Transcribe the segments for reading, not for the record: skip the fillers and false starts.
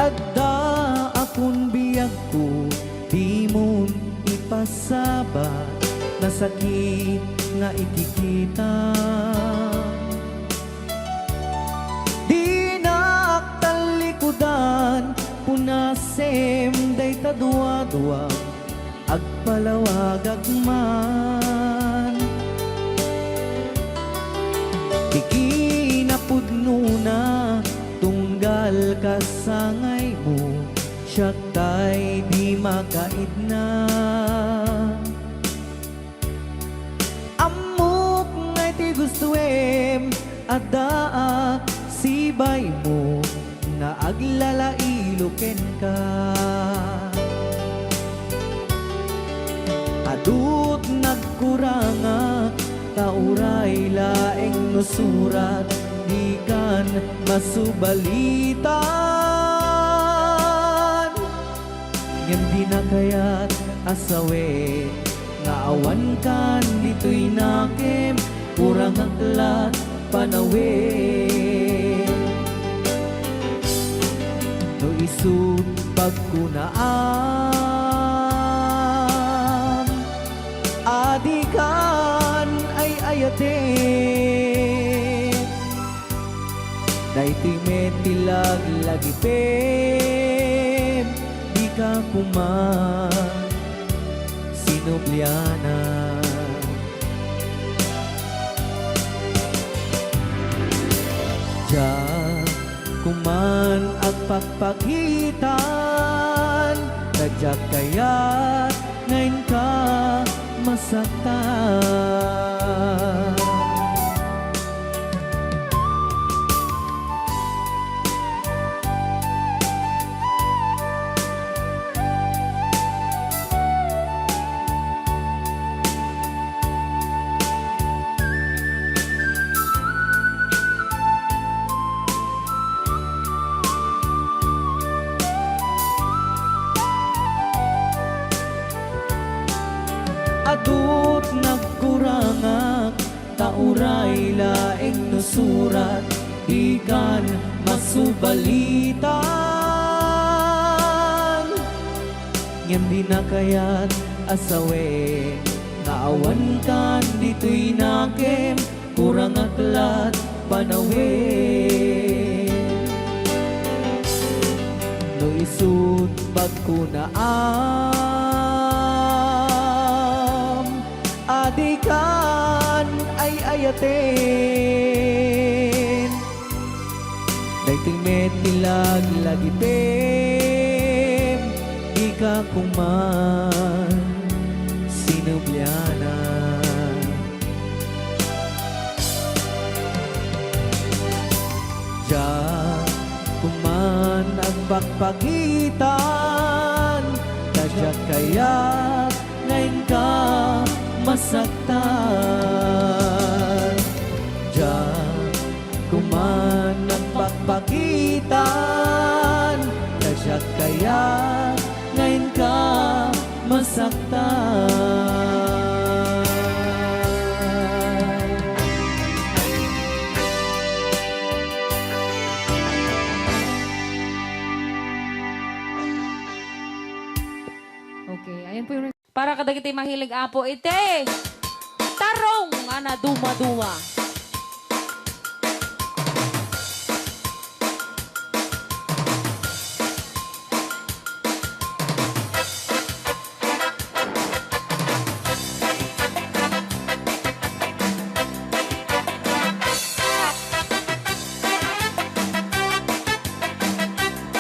Adda akong biyag ko, di mo ipasabat na sakit nga ikikita. Di naktalikudan, punasem day tadwa-dwa, agpalawag agman. Ikinapudno na tunggal kasangay mo, siya tay di makaidna. Amok ngay ti gustuem, adaa sibay mo, na aglalailuken ka. Adut nagkuranga, tauray laeng nusurat, di kan masubalitan. Ngem di na kaya't asawe, nga awan kan dito'y nakem, kurang aklat panawe. No isut pagkunaan, adikan ay ayate. Daytoy metilag lagipem, di ka kuman sinubliana. Diyan kuman ang pagpagitan, tadyak kaya't ngayon ka masaktan. Adut nagkurangak, tauray laeng nusurat, di kan masubalitan. Ngem di na kaya't asawe, naawan kan dito'y nakem, kurang aklat panawe. No isut pagkunaan, adikan ay ayaten. Daytoy metilag lagipem, di ka kuman sinubliana. Diyan kuman ang pagpagitan, tadyak kaya't ngayon ka masaktan. Diyan kuman ang pagpagitan, tadyak kaya't ngayon ka masaktan. Okay, ayan po yung... Para kadagiti mahilig apo, ite! Tarong! Ana, duma-duma.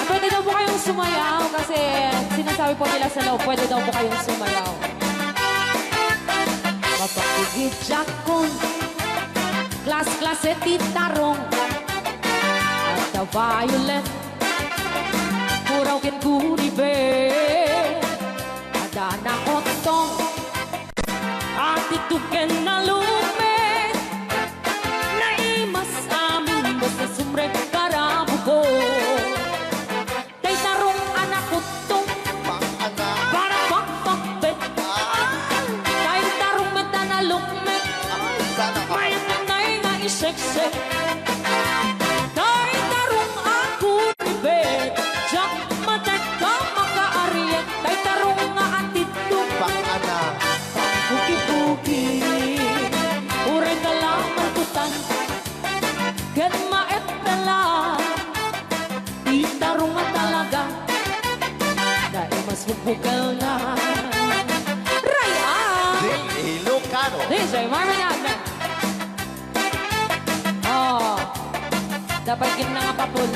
Pwede daw po kayong sumayaw kasi sinasabi po nila sa loob, pwede daw po kayong sumayaw. Mapakigit jakon, klas-klase titarong, at the violet, kuraw kin kuribe, adana otong, at ituken na lume, naimas amin mo sa sumrek karabu ko. Tay tarong anak utong, para pakpakbet, tay tarong meta na lukmet, may panay nga iseksek. Tay tarong ako ribet, jak mas bubukal na. Raya! Ilocano. DJ Marvin Agna. Oh, dapat gina nga papul.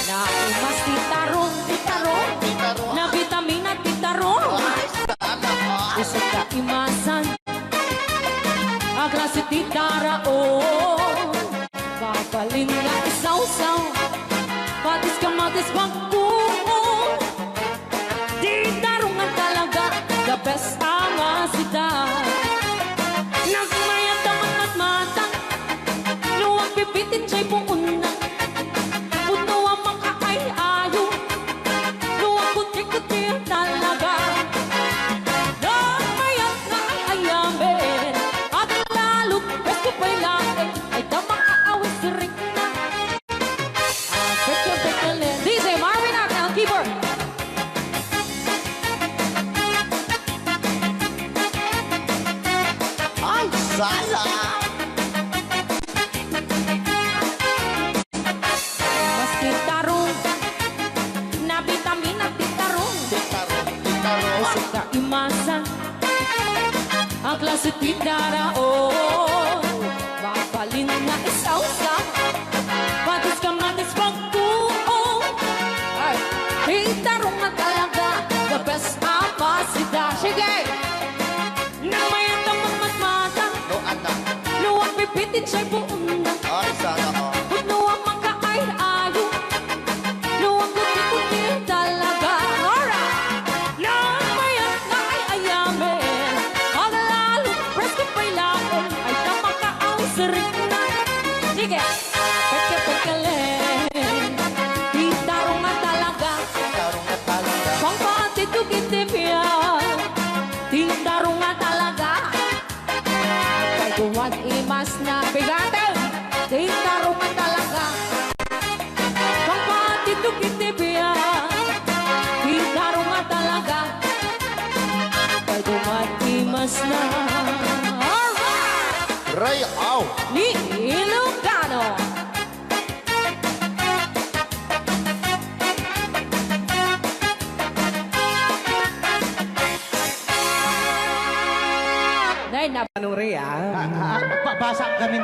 Na imas titarong, titarong. Titarong. Na vitamina titarong. Ay, sana all. Usap ka imasan. Ang klase titara, oh. Papalin nga isaw-saw. Patis ka matis pagkuo. Titarong nga talaga. The best ang asita. Nagmayat ang matmatang. Luwag pipitin siya'y puuna. Puno ang mga ay-ayo. Luwag kuti-kuti talaga. Nagmayat na ay-ayamin. At lalo, best ko pa'y lain. Ay damang aawis rin na. Pekya-pekya-len. DJ Marvin Agna, ang keyboard. Ay, sana. Mas titarong. Na vitamina titarong. Titarong. Titarong. Usap ka imasan. Ang klase tindara, oh. Mapalin na isaw-sa. Patis ka matis pagkuo. Ay, titarong na talaga. The best apasida. Sige! Nang mayat ang matmata. No, anak. Luwag pipitin siya'y buuna. Ay, sana all. Puno ang mga ay-ayo. Luwag kuti-kuti talaga. Alright! Nang mayat na ay-ayamin. Ang lalo, presko pa'y laon. Ay tamang kaawis rin na. Sige! Pekya-pekya-len. Titarong nga talaga. Titarong na talaga. Pangpatitugin-tipya. Titarong nga talaga. Kay kuwag imas na bigatin. Titarong nga talaga. Pangpatitugin-tipya. Titarong nga talaga. Kay kuwag imas na. Alright! Ray, aw. Ni Ilocano. Dahil na Anong Rhea? Basa kami.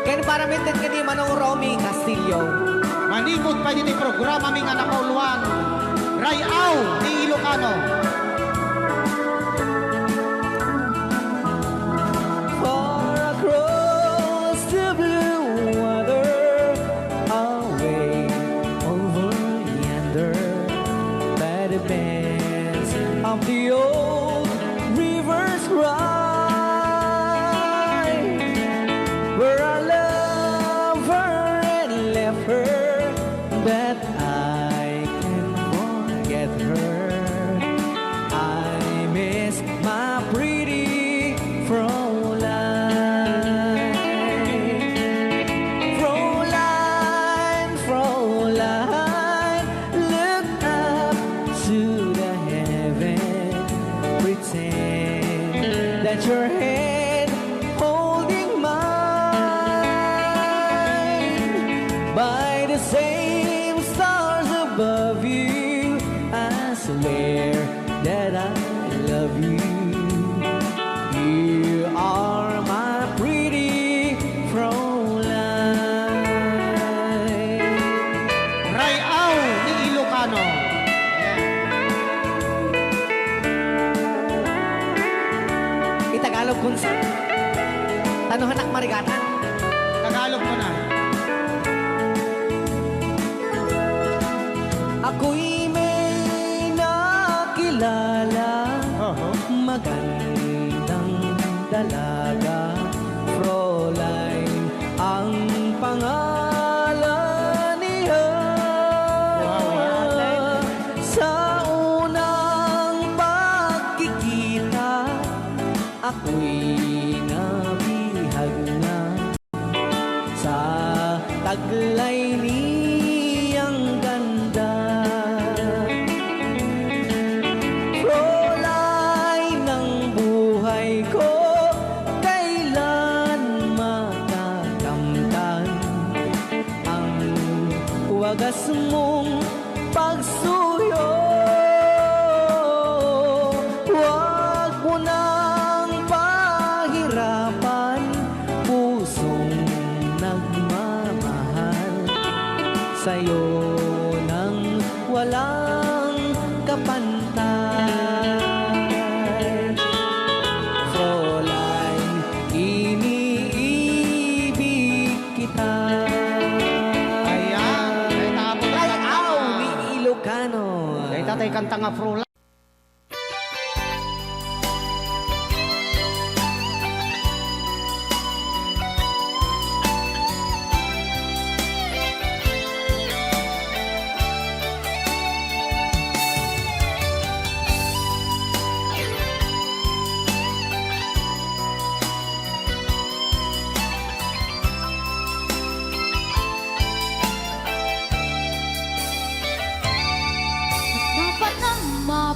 Kaya para mintin ka di Manong Romy Castillo. Manimot pa din programa mi nga nakauluan. Rayaw ni Ilocano. Far across the blue water, away over yonder, by the banks of the old rivers ride, where I love her and left her, but I can't forget her. I miss my pretty Fräulein. Fräulein, Fräulein, look up to the heaven, pretend that your hand holding mine. By the same stars above you, I swear that I love you. You are my pretty Fräulein. Rayaw ni Ilocano. Itagalog kung sa Tanuhanak Marigatan. Tagalog mo na. Ako'y may nakilala, magandang dalaga, Fräulein ang pangalan niya. Sa unang pagkikita, ako'y nabihag na sa taglay niyang ganda. Fräulein ng buhay ko, kailan matakamtan ang wagas mong pagsuyo. Huwag mo nang pahirapan pusong nagmamahal sa'yo nang walang kapantay. Fräulein, iniibig kita. Ayan, ay tapos Ay, aw, ni Ilocano. Ay tatay kanta nga Frola. Dapat naman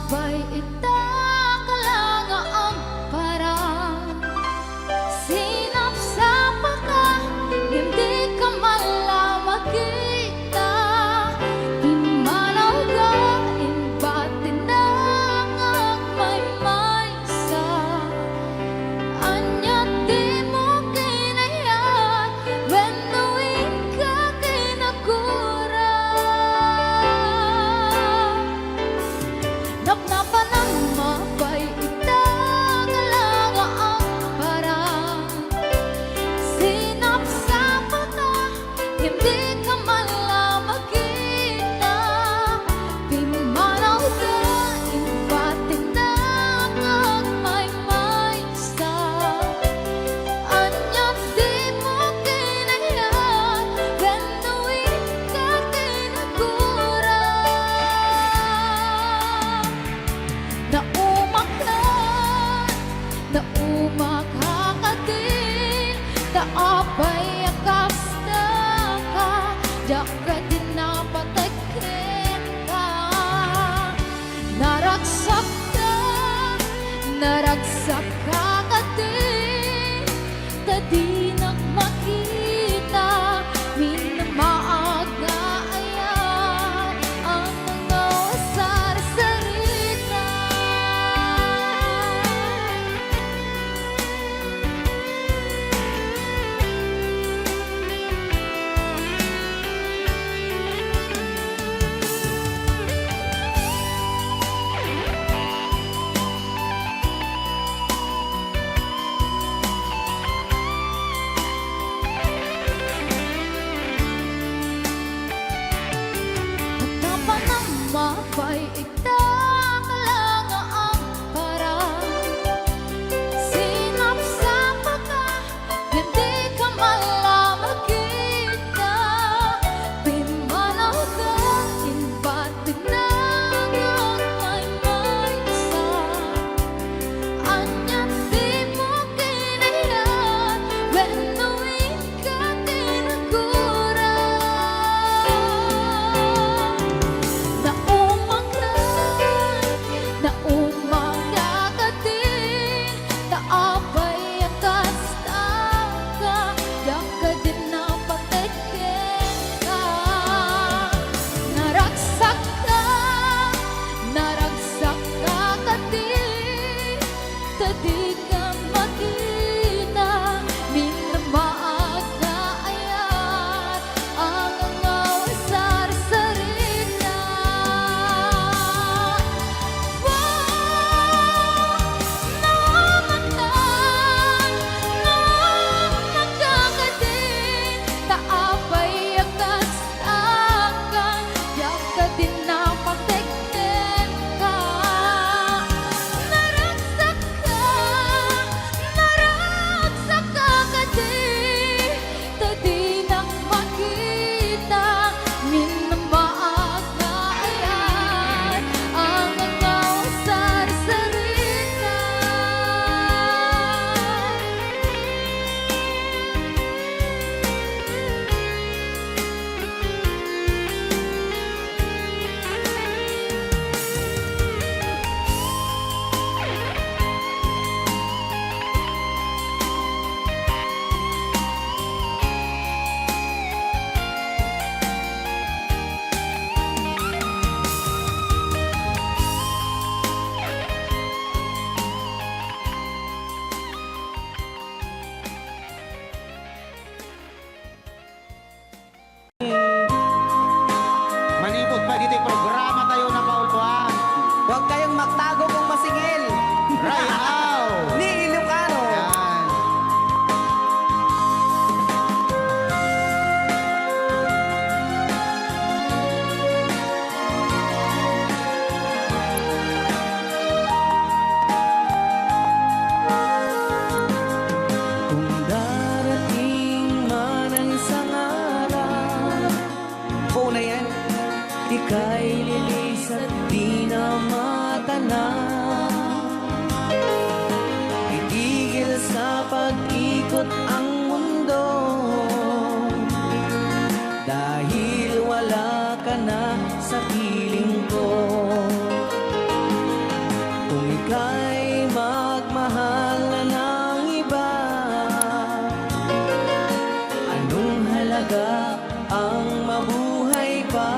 talaga ang mabuhay pa.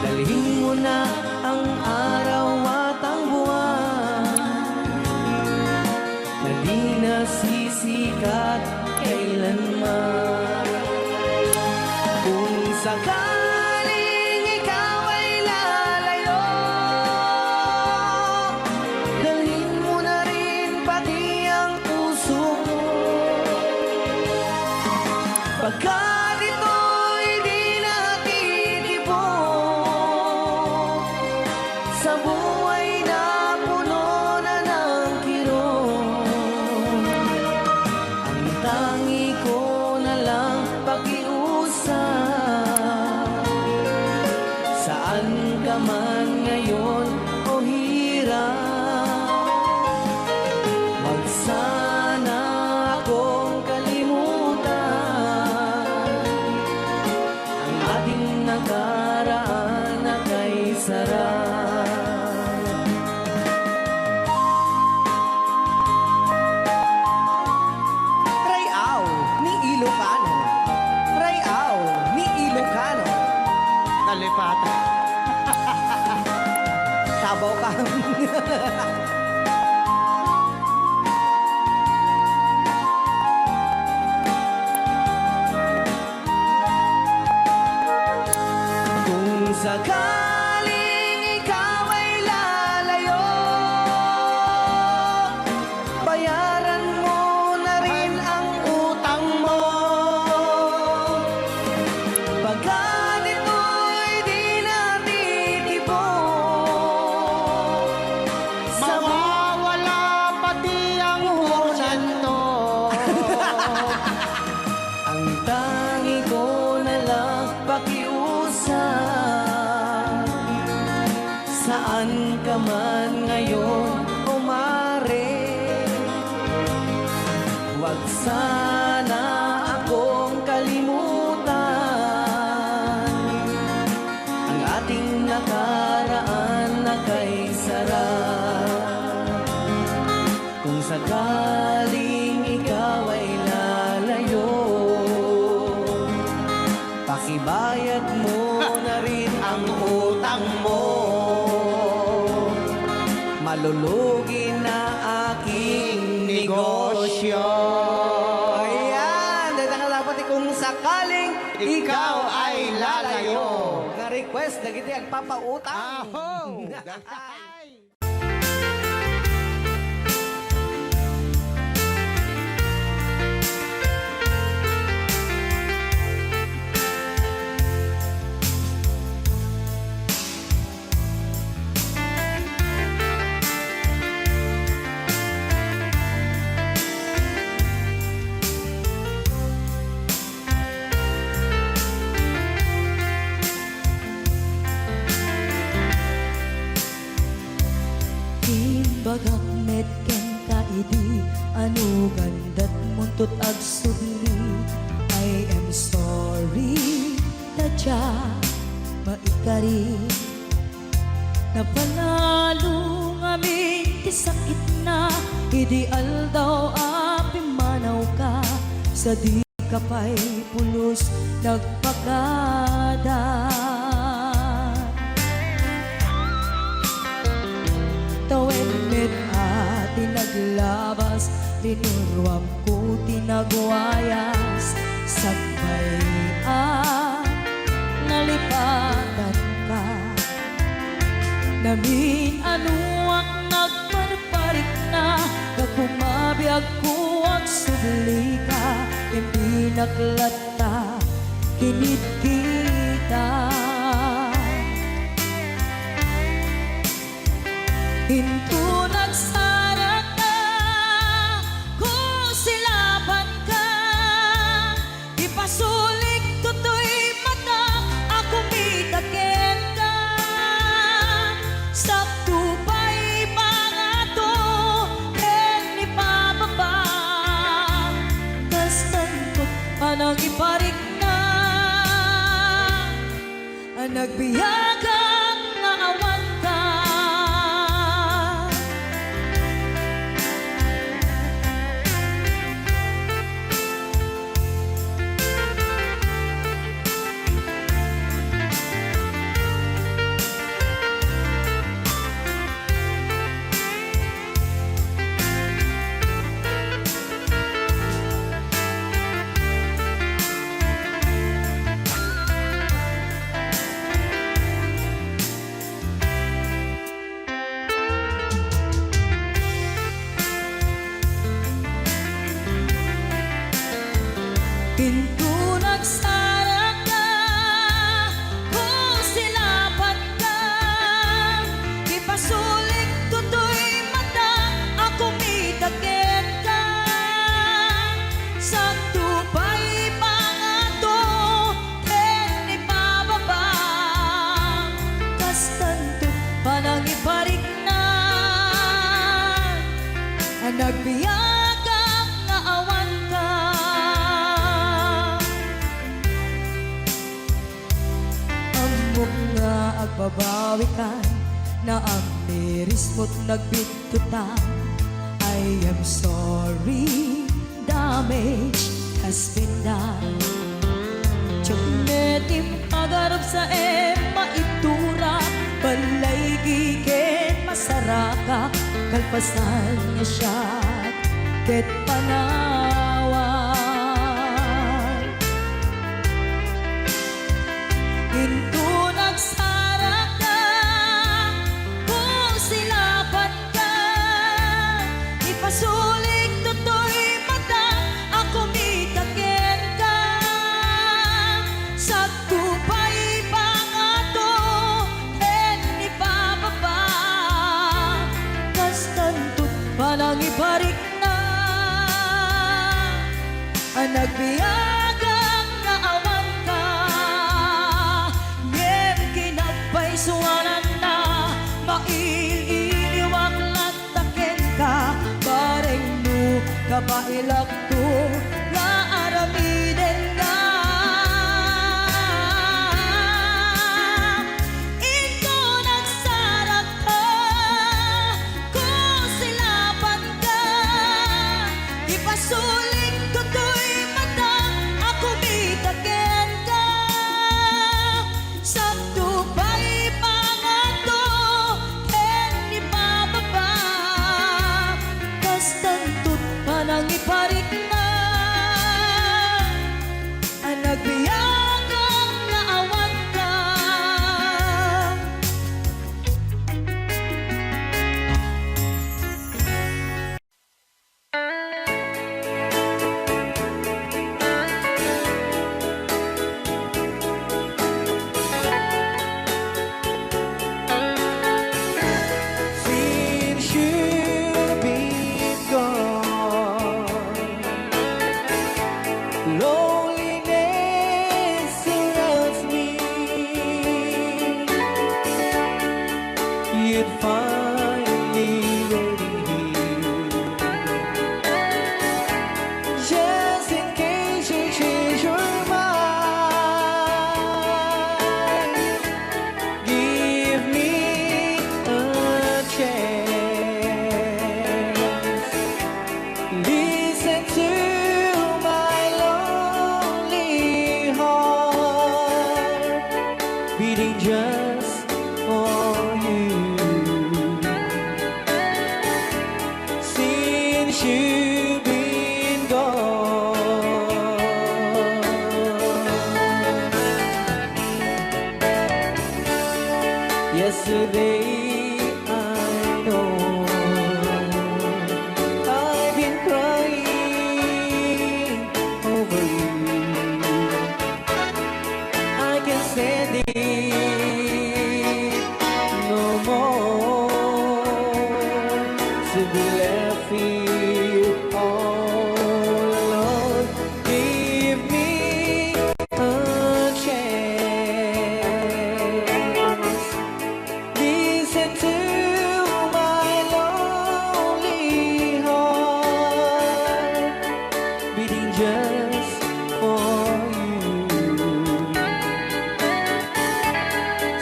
Dalhin mo na ang araw at ang buwan na di nasisikat kailanman. Kung sakaling ikaw ay lalayo, dalhin mo na rin pati ang puso ko. Pagkat ito'y di natitipon sa buhay na puno na ng kirot, ang tangi ko na lang pakiusap. Saan ka man ngayon o hirap, wag sana akong kalimutan ang ating nakaraan na kay sarap. Rayaw ni Ilocano, Rayaw ni Ilocano. Nalipatan. Sabaw ka. Kung sakaling ikaw ay lalayo, bayaran mo na rin ang utang mo. Pagkat ito'y di natitipon sa Mawawala pati ang porsyento. ang tangi ko na lang pakiusap. Saan ka man ngayon o mare, wag sana akong kalimutan ang ating nakaraan na kay sarap. Kung sakaling ikaw ay lalayo, pakibayad mo na rin ang utang mo. Malulugi na aking negosyo. Ayan, dahil nga dapat kung sakaling ikaw ay lalayo. Na request na kita agpapautang. Aho! Bagak met ken kaidi anu gandat muntut ag sugli. I am sorry tadya maikari napanalo ngamin ti sakit na ideal daw api manaw ka sa di kapay pulos nagpagada. Tawid mit ati naglabas, tinuruam ko tinagwayas. Sagbayan, nalipatan ka. Namin ano ang nagparparik na, nagpumabiyag ko ang subli ka. Hindi naklata, kinit kita. Hinto nagsarag na kung silaban ka. Ipasulik to'y mata ako mitakin ka. Sakto pa'y pangato en ipababa. Kastantot anang iparik na. Ang nagbiyagang naawan ka. Pinto nagsara ka, kung silapat ka, ipasulik tutoy mata, ako mitagin ka. Sa tupay pangato, ten ipababa, kastanto panang iparik na, nagbiyagang nga awan ka. Amok nga agbabawi ka, na ang miris mo't nagbitutan. I am sorry, damage has been done. Tiyagnetim agarap sa maitura, balay gigen masaraka, kalpasan niya siya ket panawan. Into nagsara ka, kung silapat ka, ipasulik tutoy mata, ako mitagin ka. Sa tupay pangato, en ipababa, kastantot palang iparik na, nagbiyagang nga awan ka. Ngem kinagpaisuanan na, maililiwag lataken ka, bareng no kapailak to, nga aramiden ka. Ito nagsarak ka, kung silapan ka, ipasulik tutoy mata, ako mitagin ka. Sa tupay pangato, en ipababa, kastantot panang iparik na, nagbiyagang nga awan ka. Since you've been gone, loneliness surrounds me. You'd find me waiting here, just in case you change your mind. Give me a chance. Listen to my lonely heart, beating just for you. Since you've been gone, yesterday I know I've been crying over you. I can stand it no more, to be left here all alone. Give me a chance. Listen to my lonely heart, beating just for you.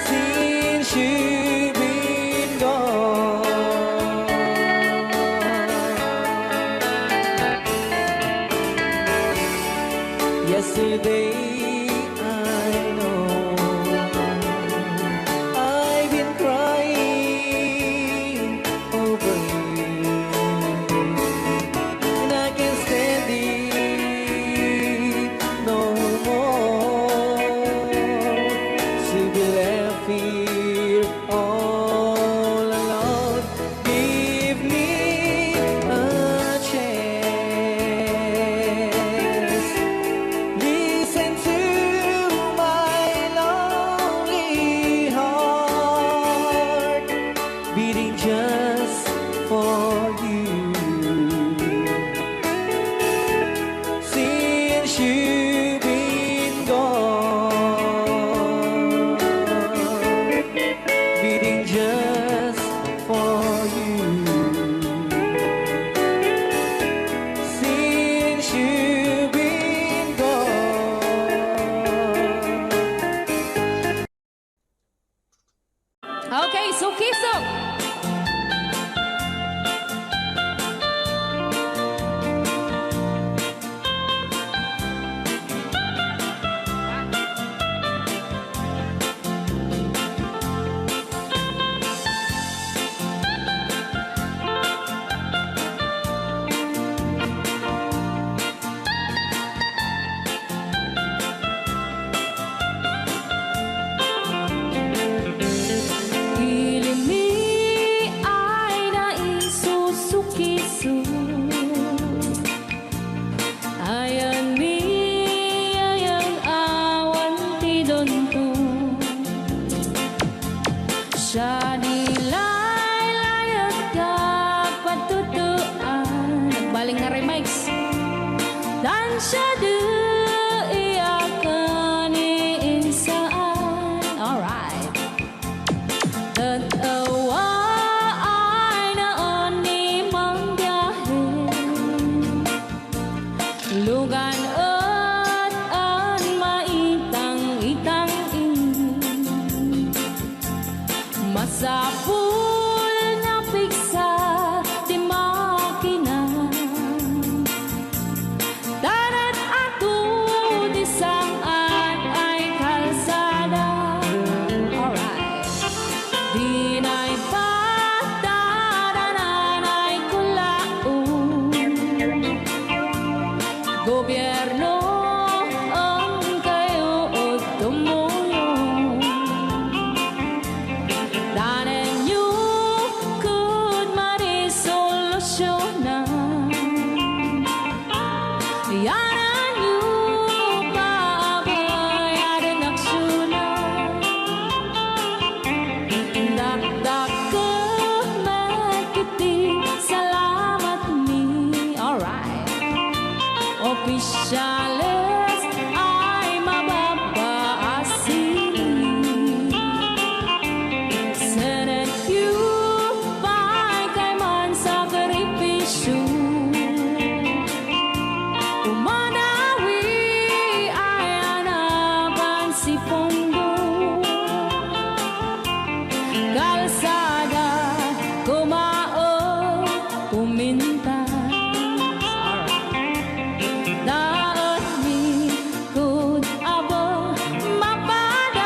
Since you've been gone, yesterday I know I've been crying over you, and I can't stand it no more, to be left here all alone. Give me a chance. you've been gone, beating just for you. Since you've been gone. Okay, Sukisok. Ilimi ay naisusukiso. Ayan ni ayang awan tidonto. Siya nilaylayat kapatutuan. Nagbaling na remix. Dan siya iyakan iinsaan. Alright. Tatawa ay naon ni mang biyahe. Lugan at an maitang-itang masapul na piksa di makina. Darat ato di saan ay kalsada. Alright. Di na'y patadanan ay kulaon. Gobyerno ang kayo o tumulong. Danan nyo could marisolusyonan. Yanan nyo pabayaran aksyonan. Dakdak ko magkiti, salamat mi. Alright. Opisyales ay mababaasin. Senate you pa'y kay man sakripisyo. Umanawi ay anapan si Pondo. Kalsada, kumao, kumintas. Daan ni kud abo mapadas.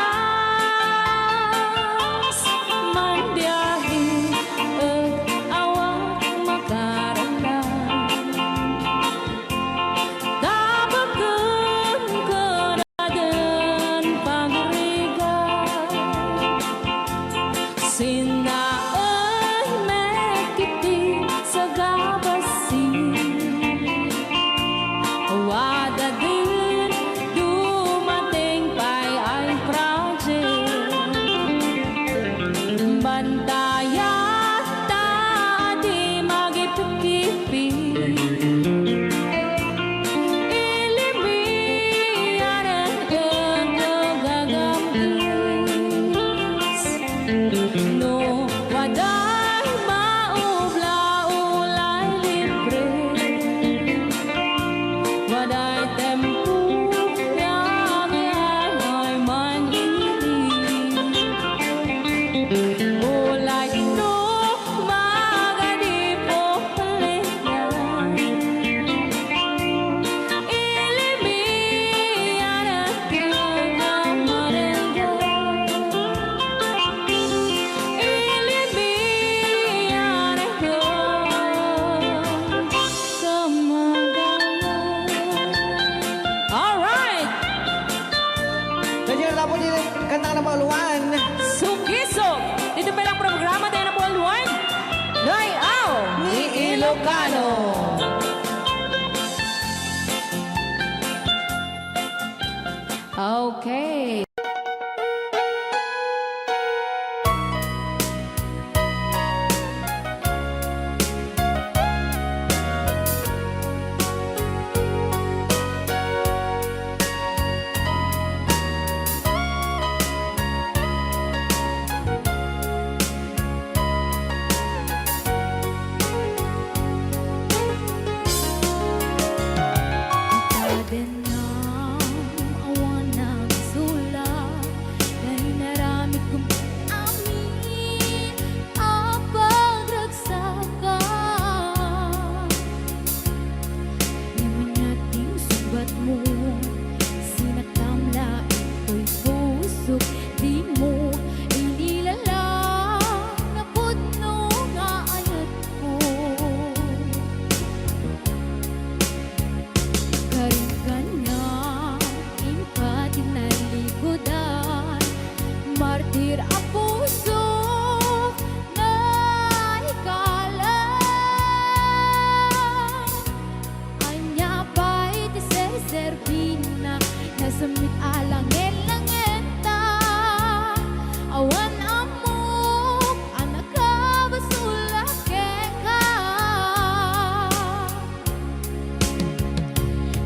Man biyahe at awak makaramdam. Dabagan ko na din pagrigat. Sinaan mekiti sa gabasin. Wada din dumating pa'y ay project. Bantayan ta di magipikipi. Ilimian ang gagamis. No, waday maubla-ulay libre. Waday tempo yang ay man ini. Ulay no magadi po palitan. Ilimian ang kagamarengan. Ilimian ang kagamarengan. Alright! Ganyan na po din kanta ng pauluan. Sukisok! Dito pa lang programa tayo na buwan luwan. Layaw Ni Ilocano. Okay. nasamit alangin langenta awan amok anak ka basulak ka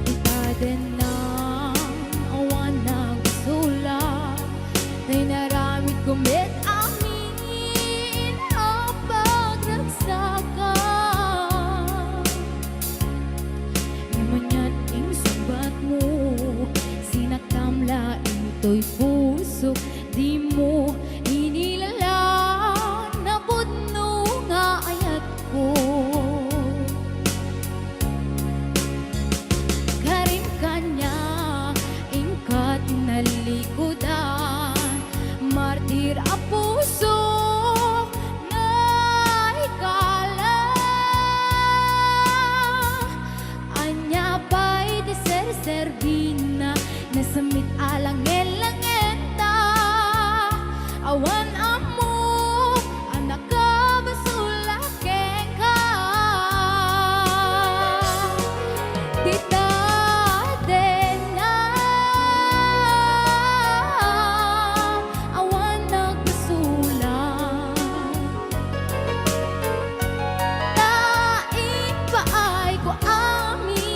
itaden na awan nagsulak nay naramit kumit amin ang pagragsakan Imanyan ing subat mo Sinakamla ito'y puso Di mo inilala Na budno nga ayat ko Karim kanya Ingkat nalikudan Martir a puso Na ikala Anya pa'y deser-servina Nasamit alangin langenta Awan amo Anak ka basulak ka Tita na Awan nagbasulak Tain pa ay ko amin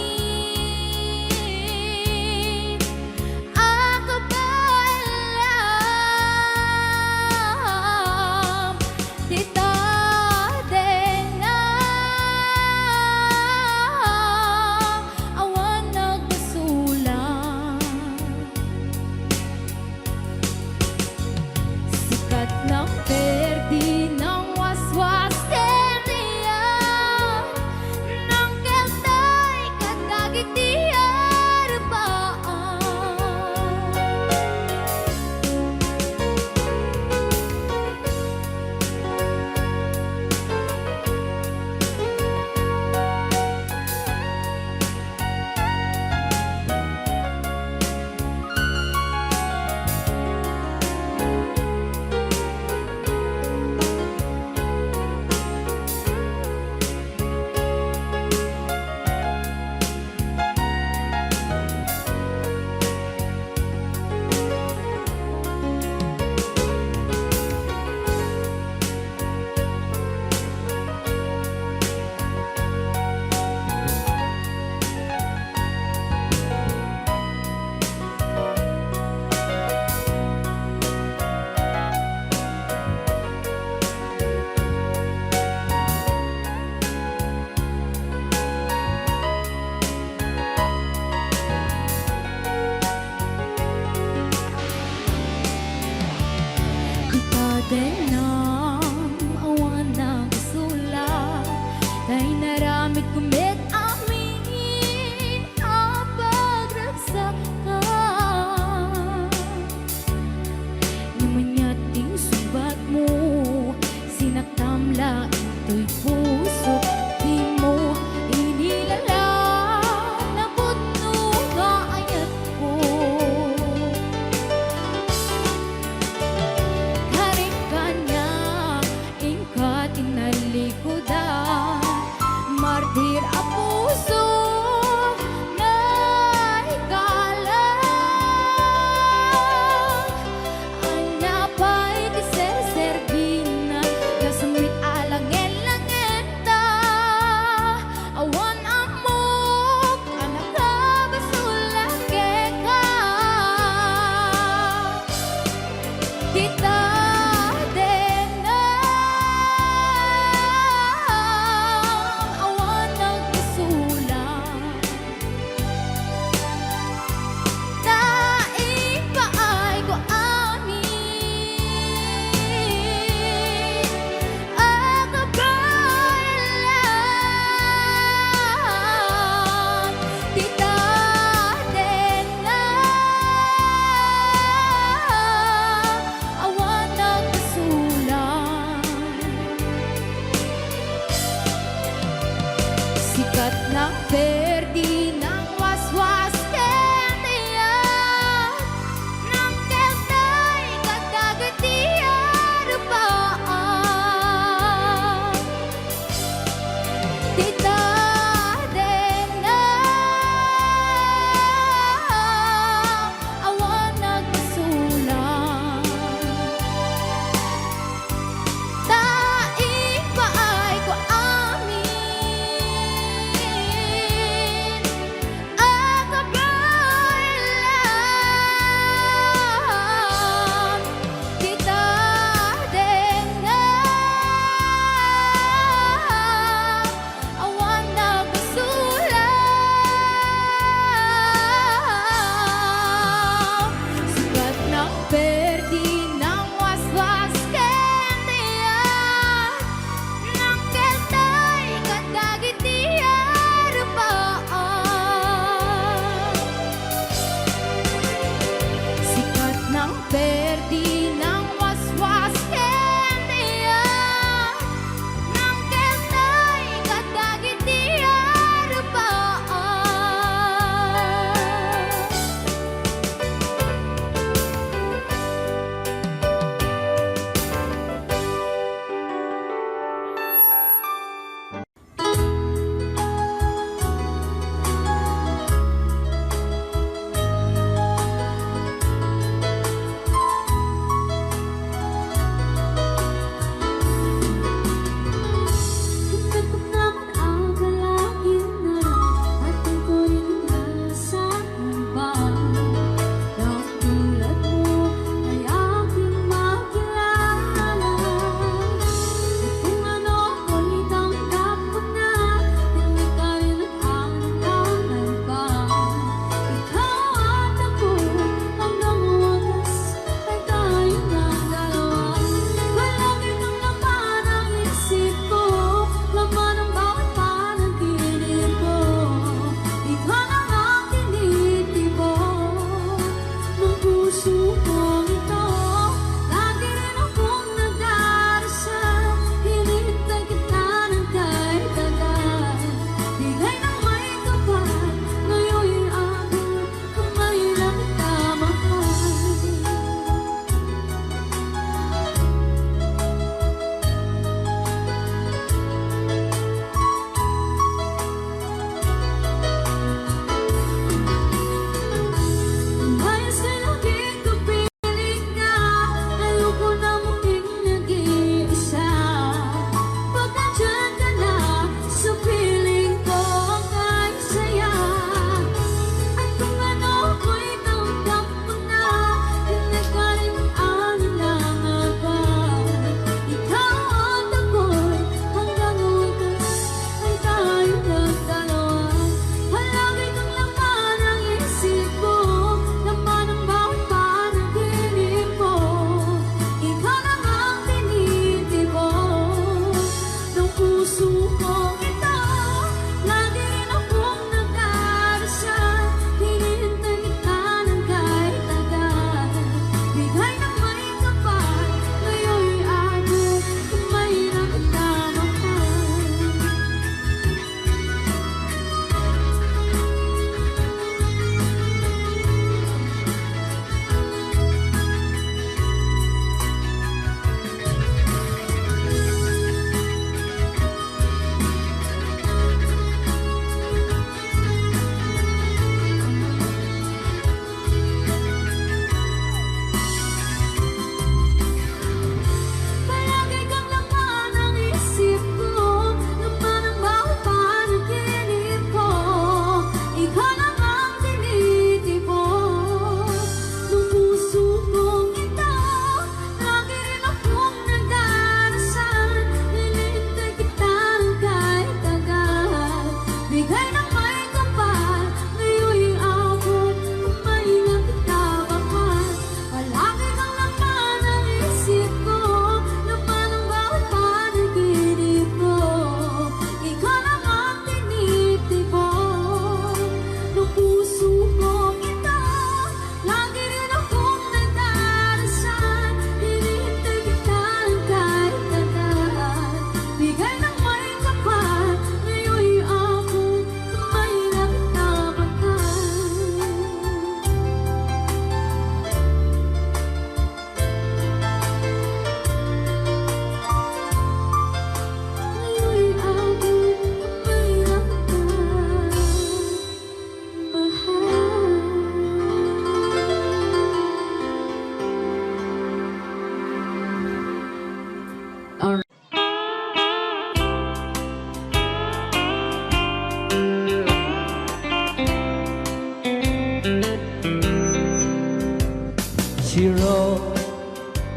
She wrote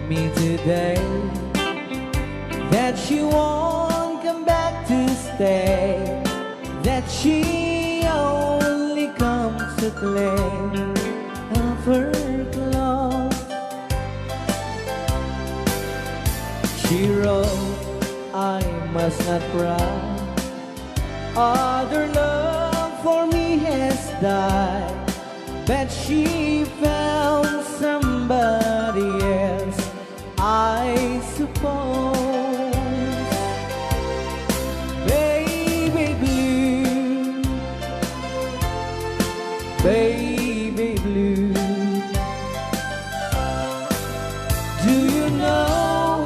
me today that she won't come back to stay, that she only comes to claim of her clothes. She wrote, I must not cry, other love for me has died, but she found somebody else, I suppose. Baby blue, baby blue, do you know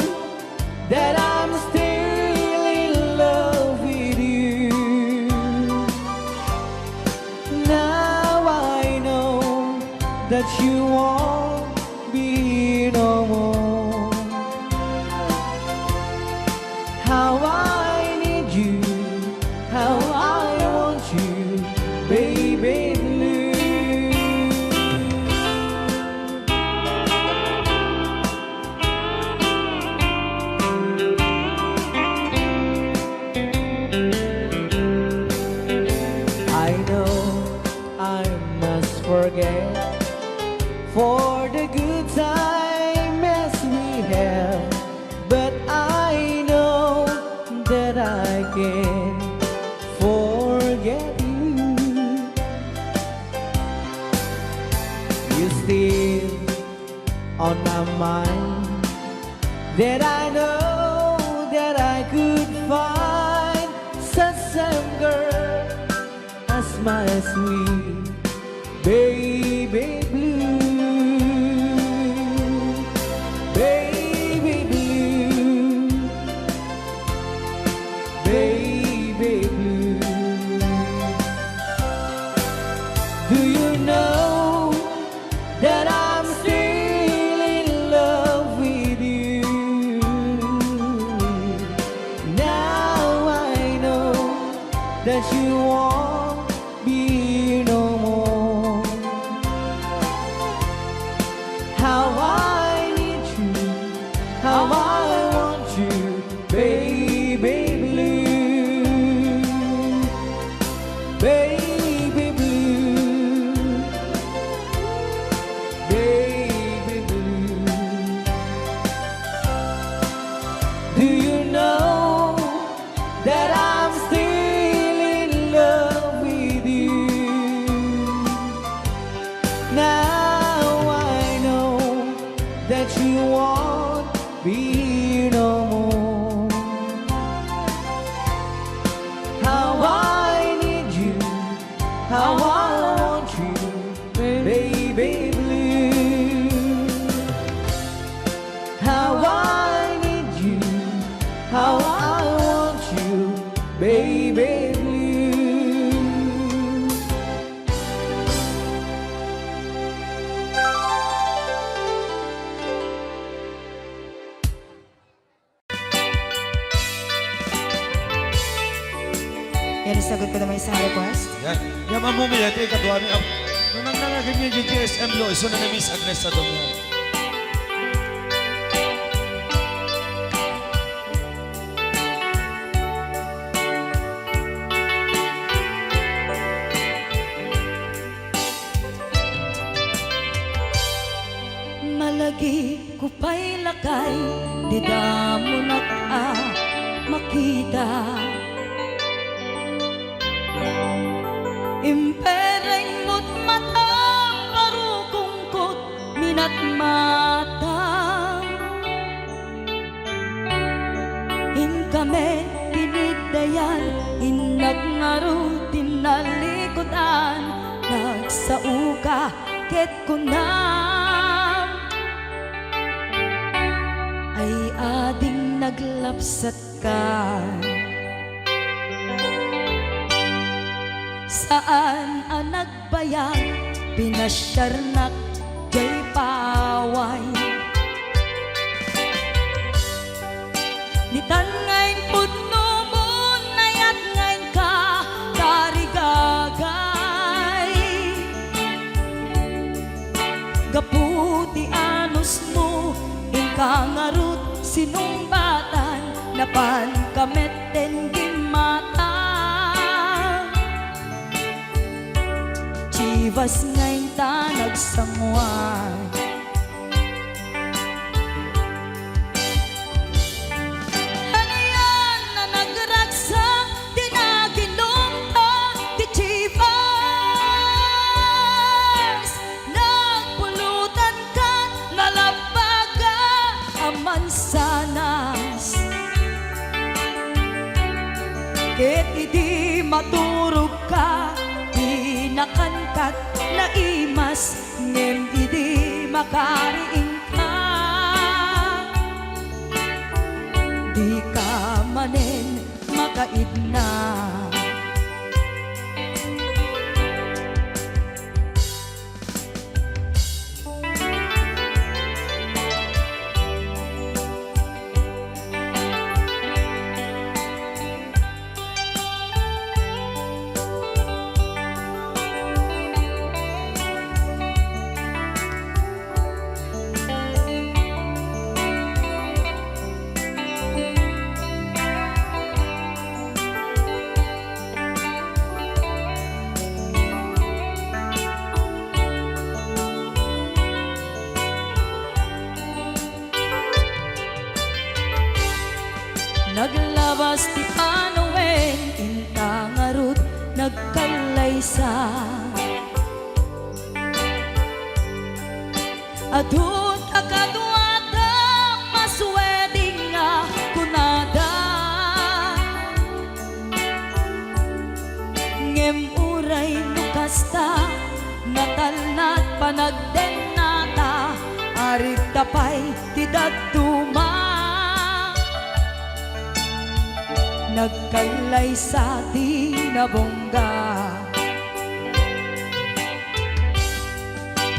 that I'm still in love with you? Now I know that you won't be no more. How I need you, how I want you, baby blue. I know I must forget for the good times we have, but I know that I can forget you. You still on my mind, that I know that I could find such a girl as my sweet baby blue, baby blue, baby blue. Do you know that I'm still in love with you? Now I know that you won't be no more. How I need you, how I want you, baby blue, baby blue, baby blue. Do you know that I'm still in love with you? Now I know that you won't be no more. How I need you, how I want you, baby blue. How I need you, how I want you, baby blue. Yan, sagot ko naman isang request. Yan. Yan ang mumiyate, kadwa ni nung nangnangagin niya yung GSM lo, iso na Miss Agnes sa doon. Malagi ko pa'y lakay, di damo na ka makita. Impereng mo't matang parukungkot minat mata. In kami tinigdayan, inag ngaro tinalikodan, nagsauka ket kunam ay ading naglapsat ka. Saan ang nagbayag, pinasyarnak jay paway. Nitan ngayon pudno mo, nayat ngayon ka, tarigagay. Kaputi anos mo, ingkangarut sinumbatan, napan kameten gimata. Chivas ngayon ta nagsangwan, ano yan na nagragsak, di na ginumpa, di Chivas. Nagpulutan ka, nalabaga, aman sanas. Ket idi maturog ka, di nakankat na imas, ngem idi makariing ka. Di ka manen makaidna. Naglabas ti panawen, intangarut nagkalaysa. Adun akadwada, masweding nga kunada. Ngem uray nukasta, natalnat panagden nata, arit tapay ti dagduma. Nagkailay sa tinabongga,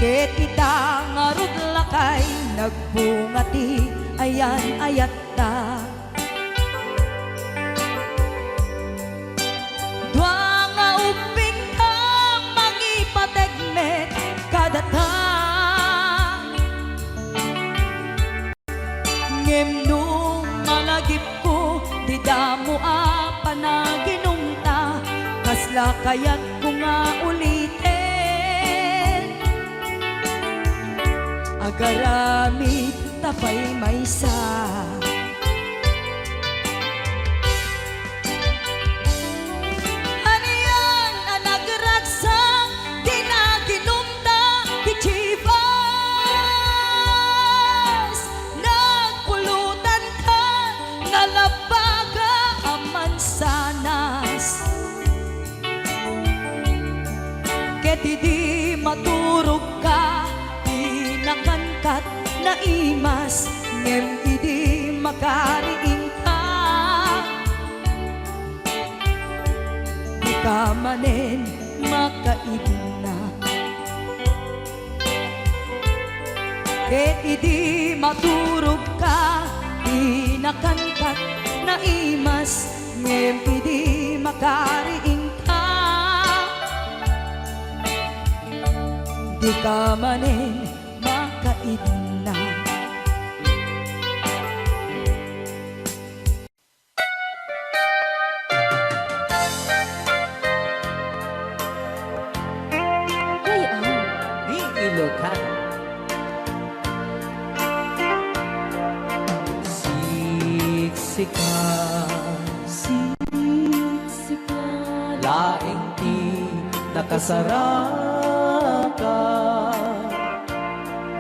ket ita ngarud lakay, nagbungati ayan ayat ta. Dua nga uping ka, mangipategmet kadata. Ngem nung malagip ko, di damo panaginumta, kasla kaya't ko nga ulitin. Agaramit tapay maysa, ano yan ang nagragsak, di na ginumta, di Chivas. Nagpulutan ka, nalabaga, aman sanas. Ket idi maturog ka, di nakankat na imas, ngem idi makariing ka. Di ka manen makaibna, ket idi maturog ka, di nakankat na imas, ngem idi makariing ka. Di ka manen makaidna. Di Ilocan. Siksika, laing ti nakasaraka,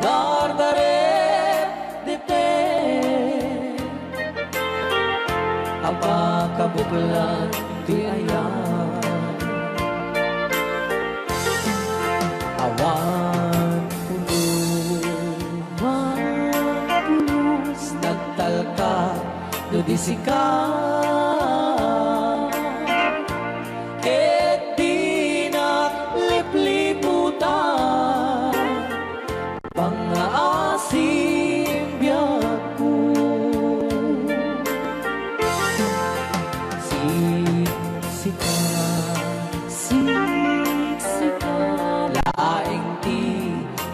dardaret dite, abakabuklan ti ayan, awan pulos, nagtalka do di sika.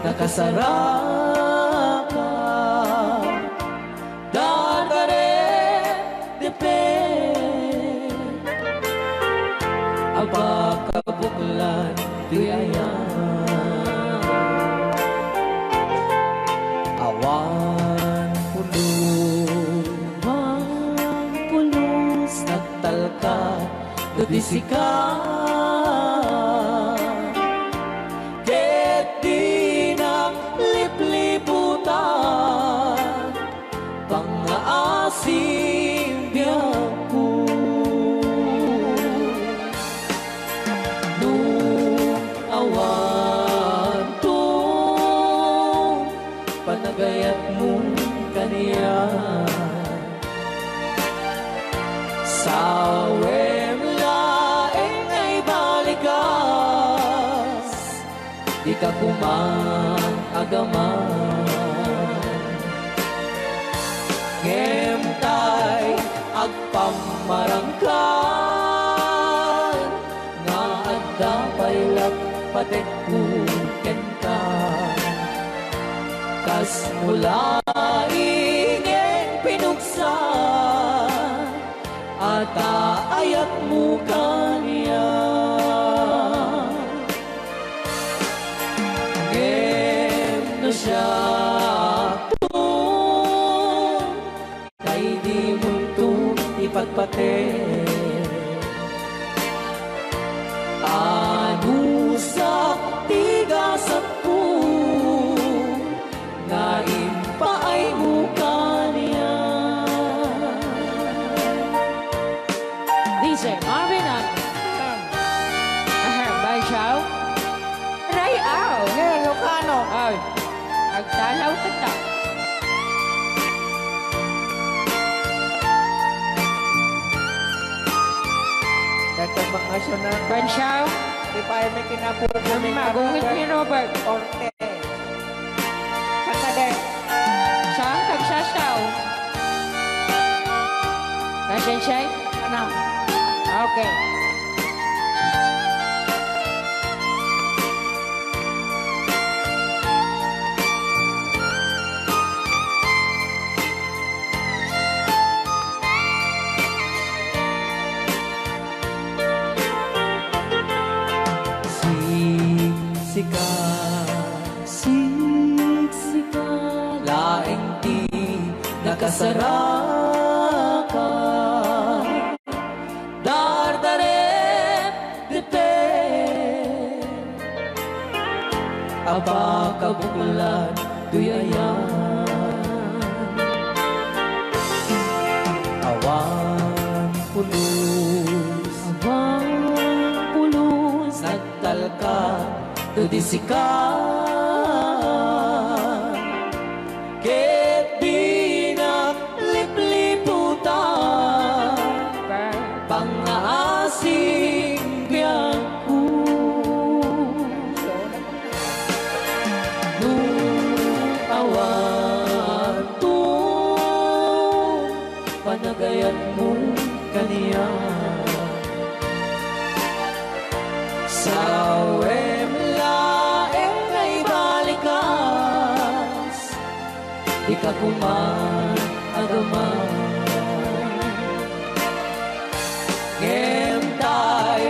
nakasara ka. Dadare depend apakabuklan di ayan awan pulos nagtalka dudisika ket di naglipliputan pangaasim biyaku nung awan to panagayat mo kaniya sawem laeng ay balikas di ka kumang agaman ngemtay agpamarangkan nga adda paylat patekkuken ka kas mula ingin pinuksa ata ayat mo kaniya ngem no siya kay di mo ito ipagpate anusak tigasan ko nga impaay mo kaniya DJ Marvin at Bay Chow Ray Au Ilocano Ay, agtalaw ka ta Dagdag mga syunan Ban Chow di pa ay may kinapupunin Magungit ni Robert Orte Kakade Siyang kagsasaw Nasyan siya? Ano? Okay Siksika laing di nakasara ka dardaret depend apakabuklan duyayan awan pulos nagtalka dudisikan ket di naglipliputan pangaasim biyaku nung awan to panagayan mo kaniya sawem laeng ay balikas di ka kumang agaman ngemtay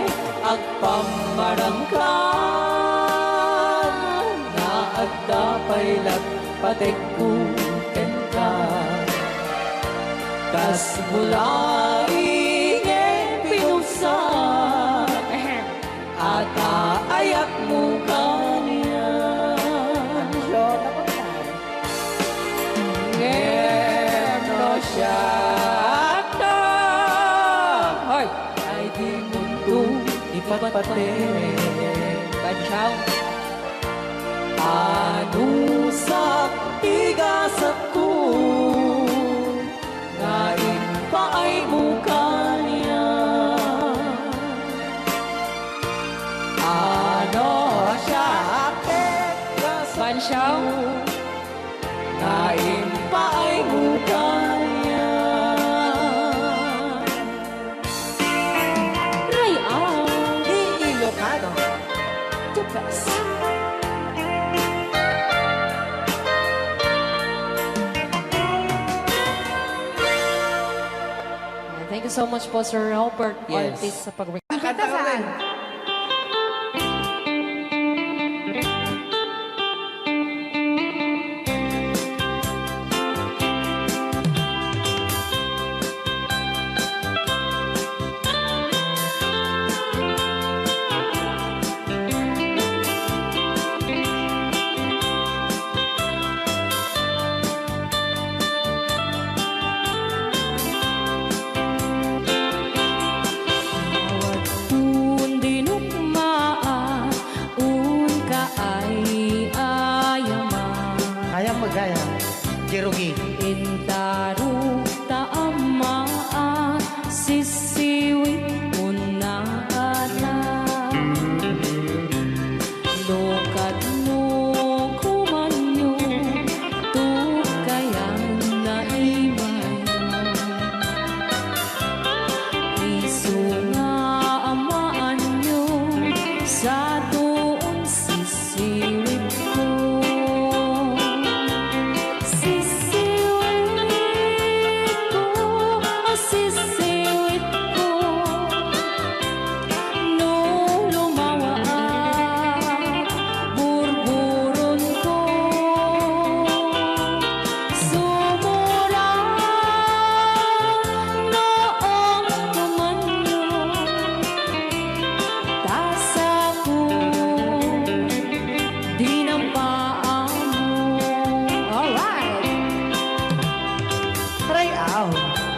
agpamarangkan na adda paylat patekkuken ka kas mula ingin pinuksa ata ayat mo kaniya ngem no siya Hoy, ay di mundo ipagpate Ban Chow anusak tigasat ko nga impaay mo kaniya ano siya Ban Chow nga impaay mo kaniya Ray Au Ilocano The best so much po, Sir Robert Yes. Ortiz, sa pag-request. Kanta ka rin. Bawat puon dinugmaan, un kaay ayaman. Kaya magaya. Jerugi. Intaro taamaan, sisiwit mo na Lokat mo kumanyo, tukayan na imayo. Isu nga amaan nyo, sa doon sisiwit ko. Sisiwit ko, sisiwit ko. No lumawa burburon ko. Sumura noong kumanyo, tasa ko dinampaan mo. Alright! Rayaw.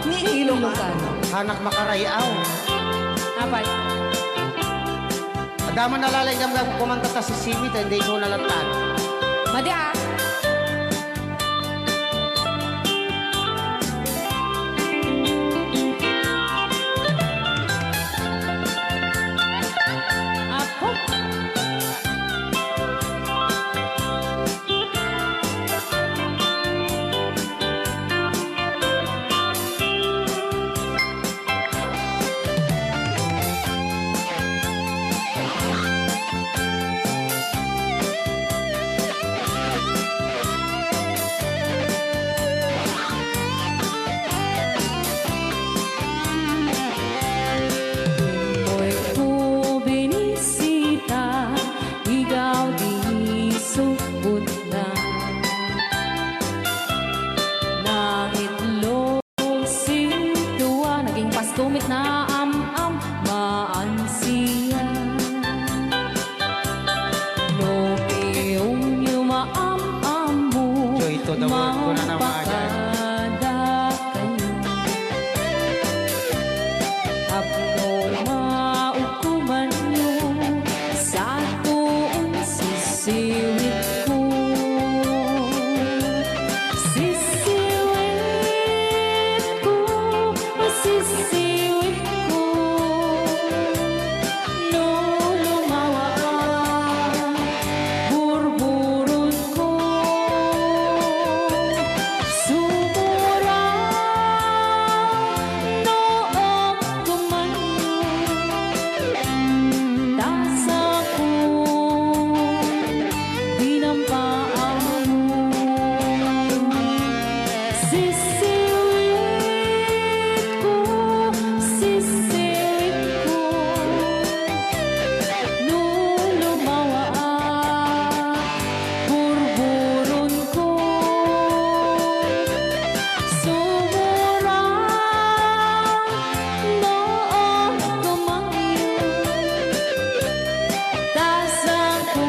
Ni Ilocano. Hanak makarayaw. Apat. Adaman nalalay gamgam kumanta ta si Siwit, hindi ko nalatan. Madi ah! Apo. Hoy ko binisita, ikaw di sugod na. Nangitlog sintuwa, naging pastumit na am-am, maansiya. No piyong yumaam-am mo, Joy to the world ko na naman. mapakada kayo. Abno maukuman nyo, sa tuon sisiwit ko. Sisiwit ko, sisiwit ko. No lumawa burburon ko. Sumura noong kumanyo, tasa ko dinampaan mo. Sisiwit ko, sisiwit ko. No lumawa burburon ko. Sumura noong kumanyo, tasa ko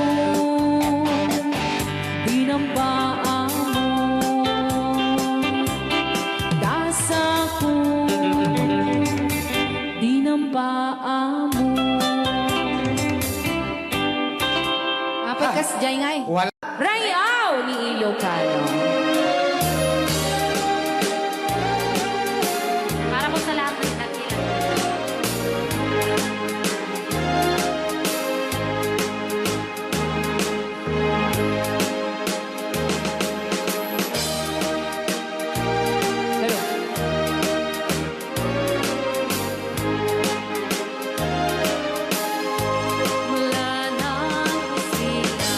dinampaan mo. Tasa ko dinampaan mo. Apat kas jay ngay. Wala. Rayaw ni Ilocano. Para po sa lahat ng Hello. Mula nang sila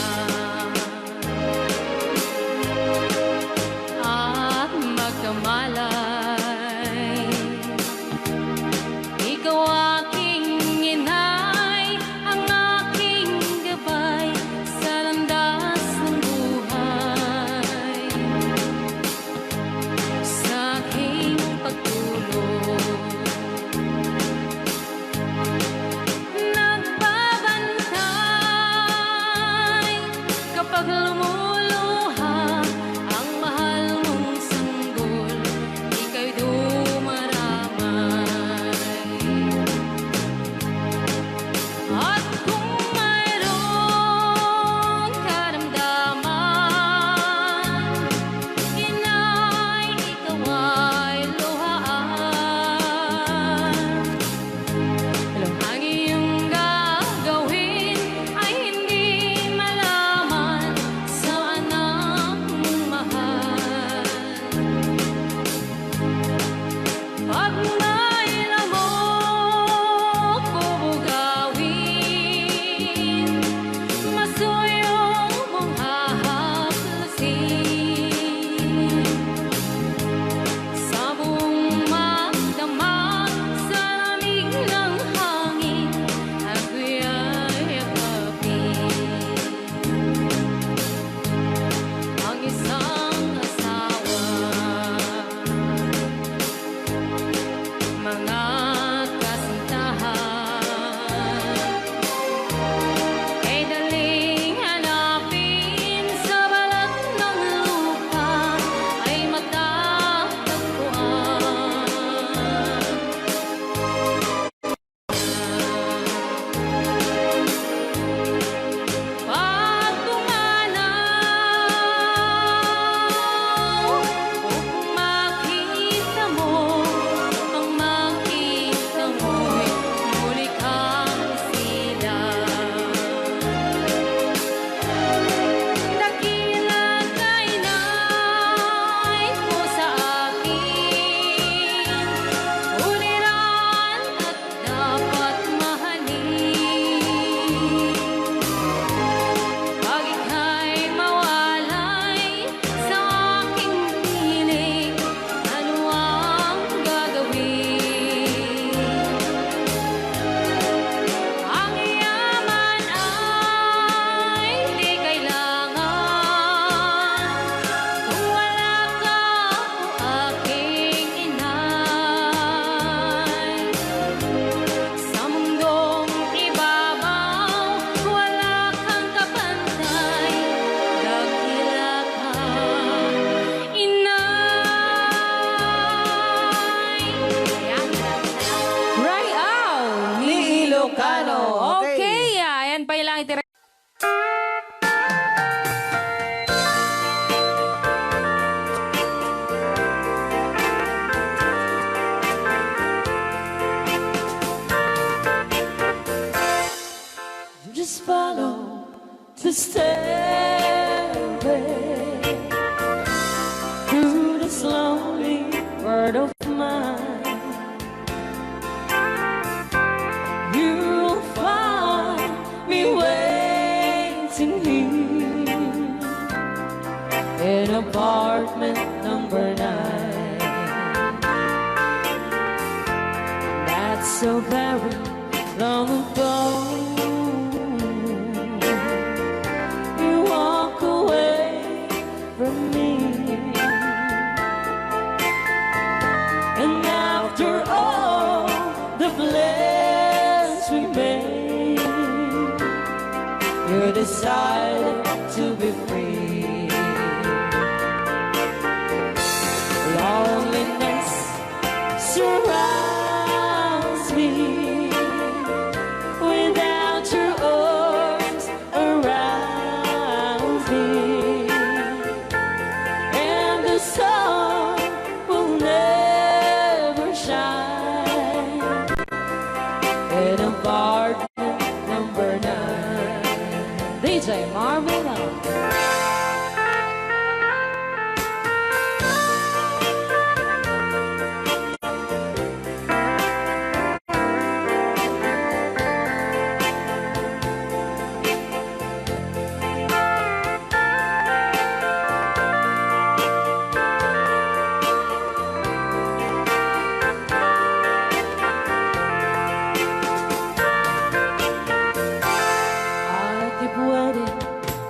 lumuluha ang mahal mong sanggol, ika'y dumaramay. At kung mayroong karamdaman, inay ikaw ay luhaan. Ang iyong gagawin ay hindi malaman sa anak mong mahal. Pag may lamok o bugawin, masuyong mong hahaklasin. Sa buong magdamag sa lamig ng hangin, ako'y yakapin. Ang isang asawa, mga kasintahan, ay daling hanapin sa balat ng lupa, ay matatagpuan. Pag pumanaw o kung makita mo, ang makita mo'y muli kang silang. Dakila kay nay ko sa akin, uliran at dapat mahalin. Pag ika'y mawalay sa aking piling, ano ang gagawin? Ang yaman ay di kailangan kung wala ka o aking inay. Sa mundong ibabaw, wala kang kapantay, dakila ka, inay. Right out Ni Ilocano. Okay, ayan pa ilang itira. Just follow the stairway through this lonely world of mine. You'll find me waiting here in apartment number 9. That's so very long ago. You walk away from me, and after all the plans we made, you decided to be free. Loneliness surrounds me without your arms around me, and the sun will never shine in apartment number 9. DJ Marvin.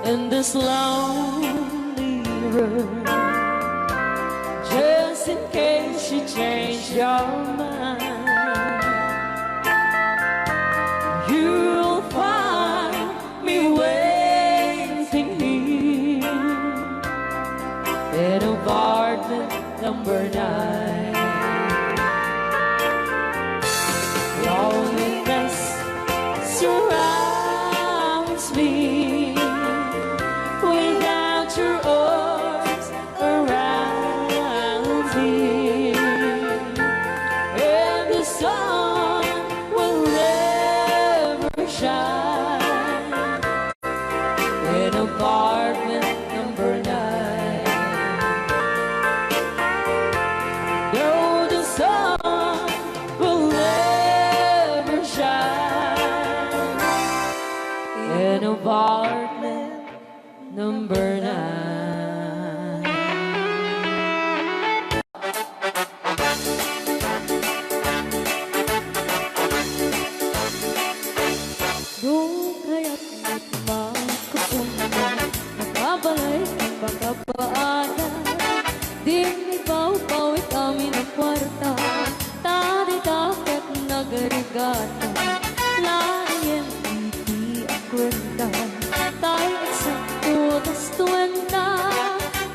In this lonely room, just in case you change your mind, you'll find me waiting here in apartment number 9. Loneliness surrounds me without your arms around me, and the sun will never shine in apartment number 9. No, the sun will never shine in apartment number 9. Doon kaya't magkapunta, nakabalik ang pagkapaanan. Di ipaw-pawit kami ng kwarta, tadi-takot nagarigata. Layan iti ang kwenta, tayo eksakto tas 20.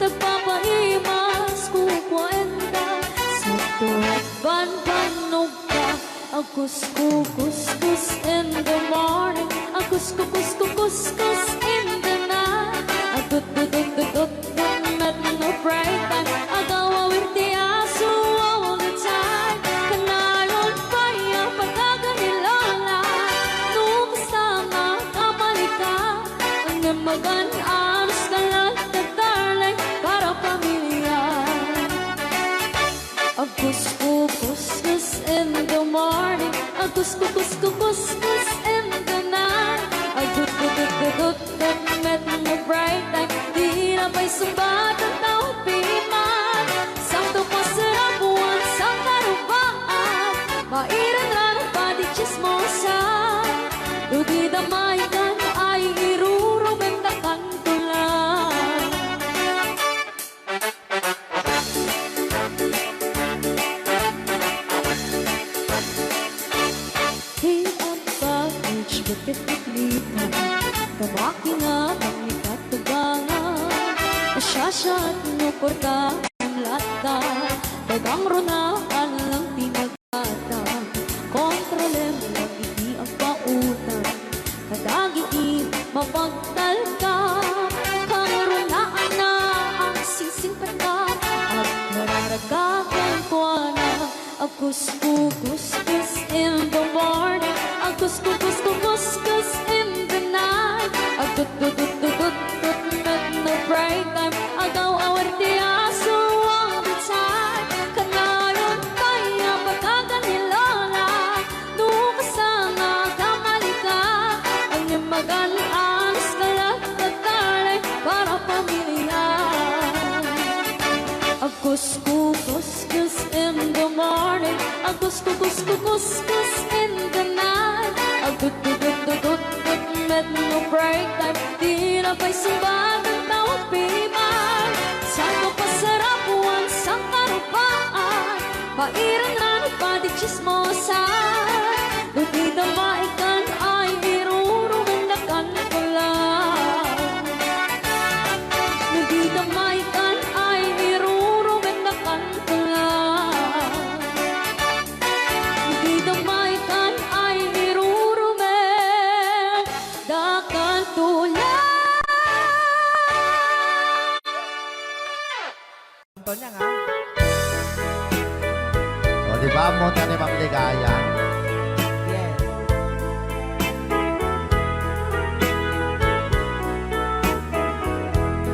Tagpapahimas kukwenta, sakto at banbanog ka. Agus-kus-kus in the morning, agus-kus-kus in the night. Agut-gut-gut-gut at no bright time, agawawin ti aso all the time. Kanayon pa yung pagkaganilala, nung kasama kamalika, ang namagan-anos ka lang na darling, para pamilya. Agus-kus in the morning, agus-kus in the night. Agut-gut-gut at no bright time, di na pa'y sumbat ang taong piman. Sakto pa sarap buwan sa karubaan, mairan ranong pati chismosa. Dugi damay ka na ay irurumenda kantulan. Di ang package bakit itlita, kamaki nga ang ikatugangan. Asyasya at nuporta ang lata, dagang ronaan lang tinagata. Kontrolem lang iti ang pautan, kadagi mapagtal ka. Kang ronaan na ang sisingkata, at nararagahan ko na. Agus-kus in the morning, agus-kus in the night. Agut-gut-gut-gut at no bright time, agaw-awar ti aso all the time. Kanayon kaya pagkaganilala, nung kasama kamalika, ang namagan-anos ka lang na darling, para pamilya. Agus-kus in the morning, agus-kus in the night. Agut-gut-gut at no break time, di na pa'y sumbat ang tawag piman. Saan pa sarap buwan sa karupaan, mairan na pati chismosa. Dugi damaikan ay irurumendakan ko lang. Dugi damaikan ay irurumendakan ko lang. Dugi damaikan ay irurumendakan ko lang. Niya nga. O, di ba? Monta ni Ma'am Ligaya. Yes.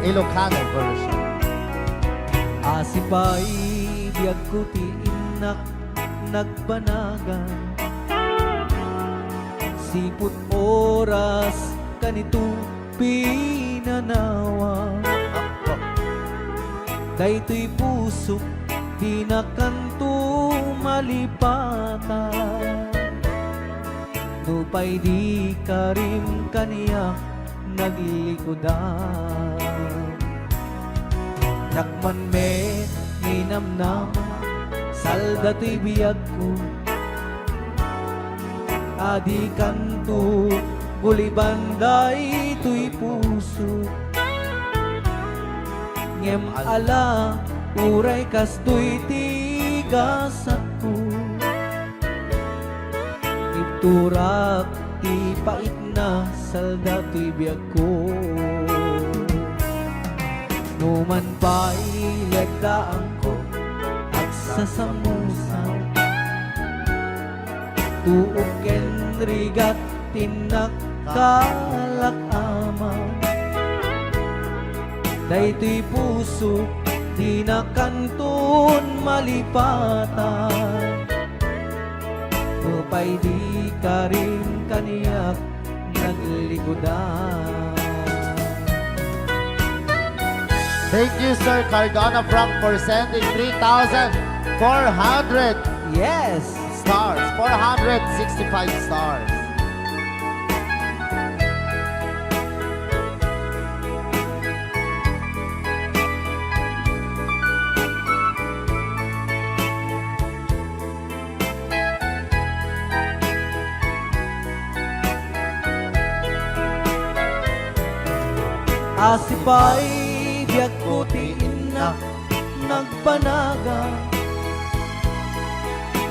Ilocano version. Asipay biyag ko ti inak nagbanagan, siput oras kanito pinanawa. Daytoy puso di na kanto malipatan, nupay di karim kaniya naglikodan. Nakman me ninamnama, salda to'y biyag ko, adi kanto gulibanday to'y puso. ngem ala uray kastoy tigas ako. Iturak ti pait na salda to'y biyag ko. Numan pa'y lagdaan ko at sasamusan, tuog ken rigat tinakkalakama. Daytoy puso di na kanton malipatan, upay di ka rin kaniyak naglikodan. Thank you, Sir Cardona Frank, for sending 3,400 Yes! stars. 465 stars. Asipay biyak ko tiin na nagpanaga,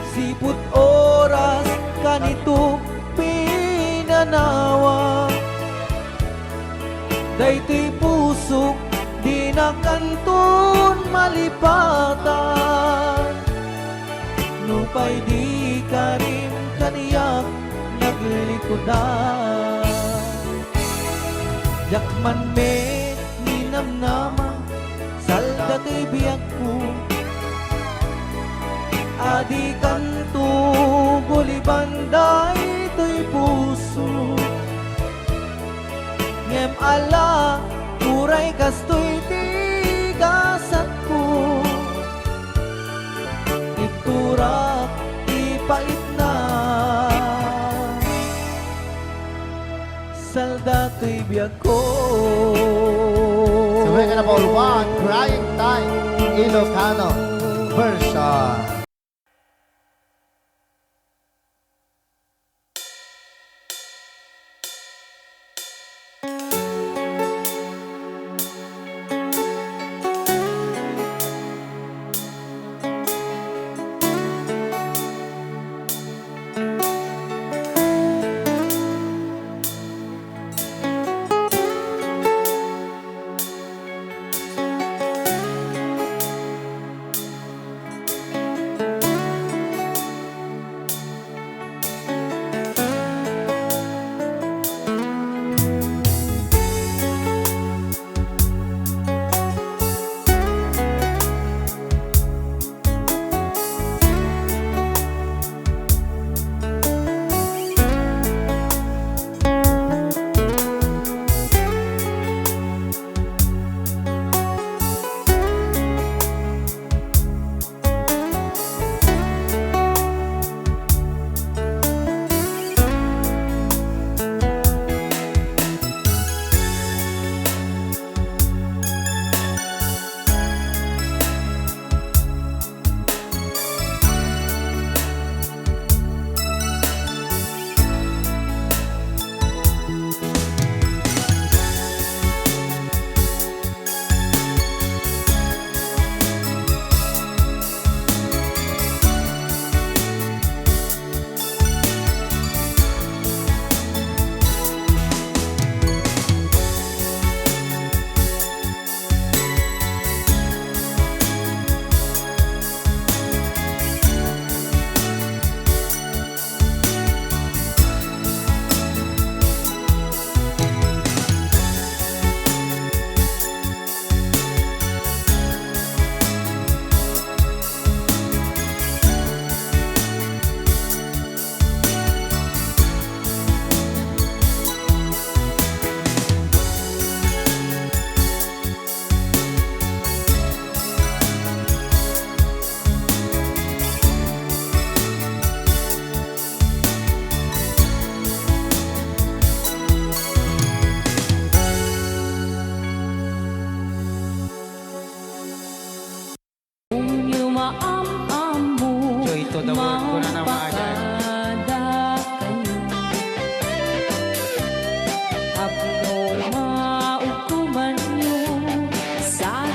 siput oras kanito pinanawa. Daytoy pusok di na kanton malipatan, nupay di ka rin kaniyak naglikodan. Jakman me ninamnama salda to'y biyak ko, adi kanto gulibanday to'y puso. Ngem ala uray kastoy tigasat ko, iturak ipait na salda to'y biyag ko. So we're gonna ball one, Crying Time, Ilocano version. Ako maukuman nyo sa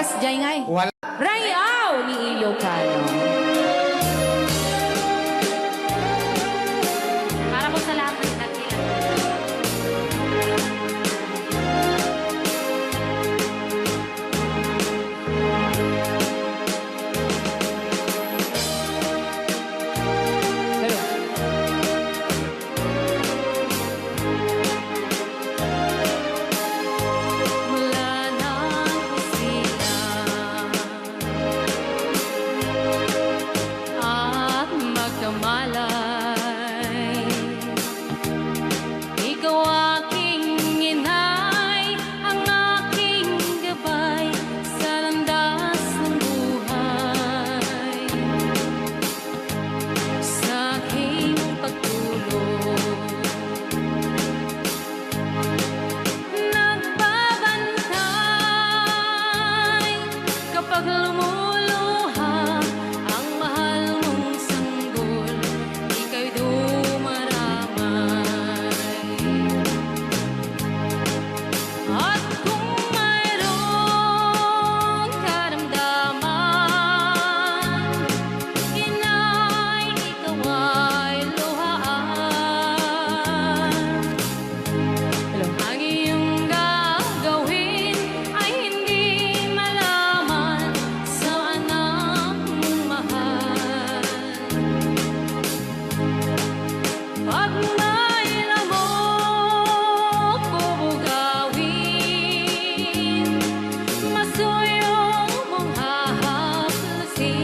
request jay ngay. Wala. Rayaw ni Ilocano. Para po sa lahat ng dakilan. Mula nang sila at magkamalay, ikaw aking inay, ang aking gabay sa landas ng buhay, sa aking pagtulog. Nagbabantay kapag lumuluha ang mahal mong sanggol, ika'y dumaramay. At kung mayroong karamdaman, inay, ikaw ay luhaan. Ang iyong gagawin ay hindi malaman sa anak mong mahal. Pag may lamok bubugawin, masuyong mong hahaklasin.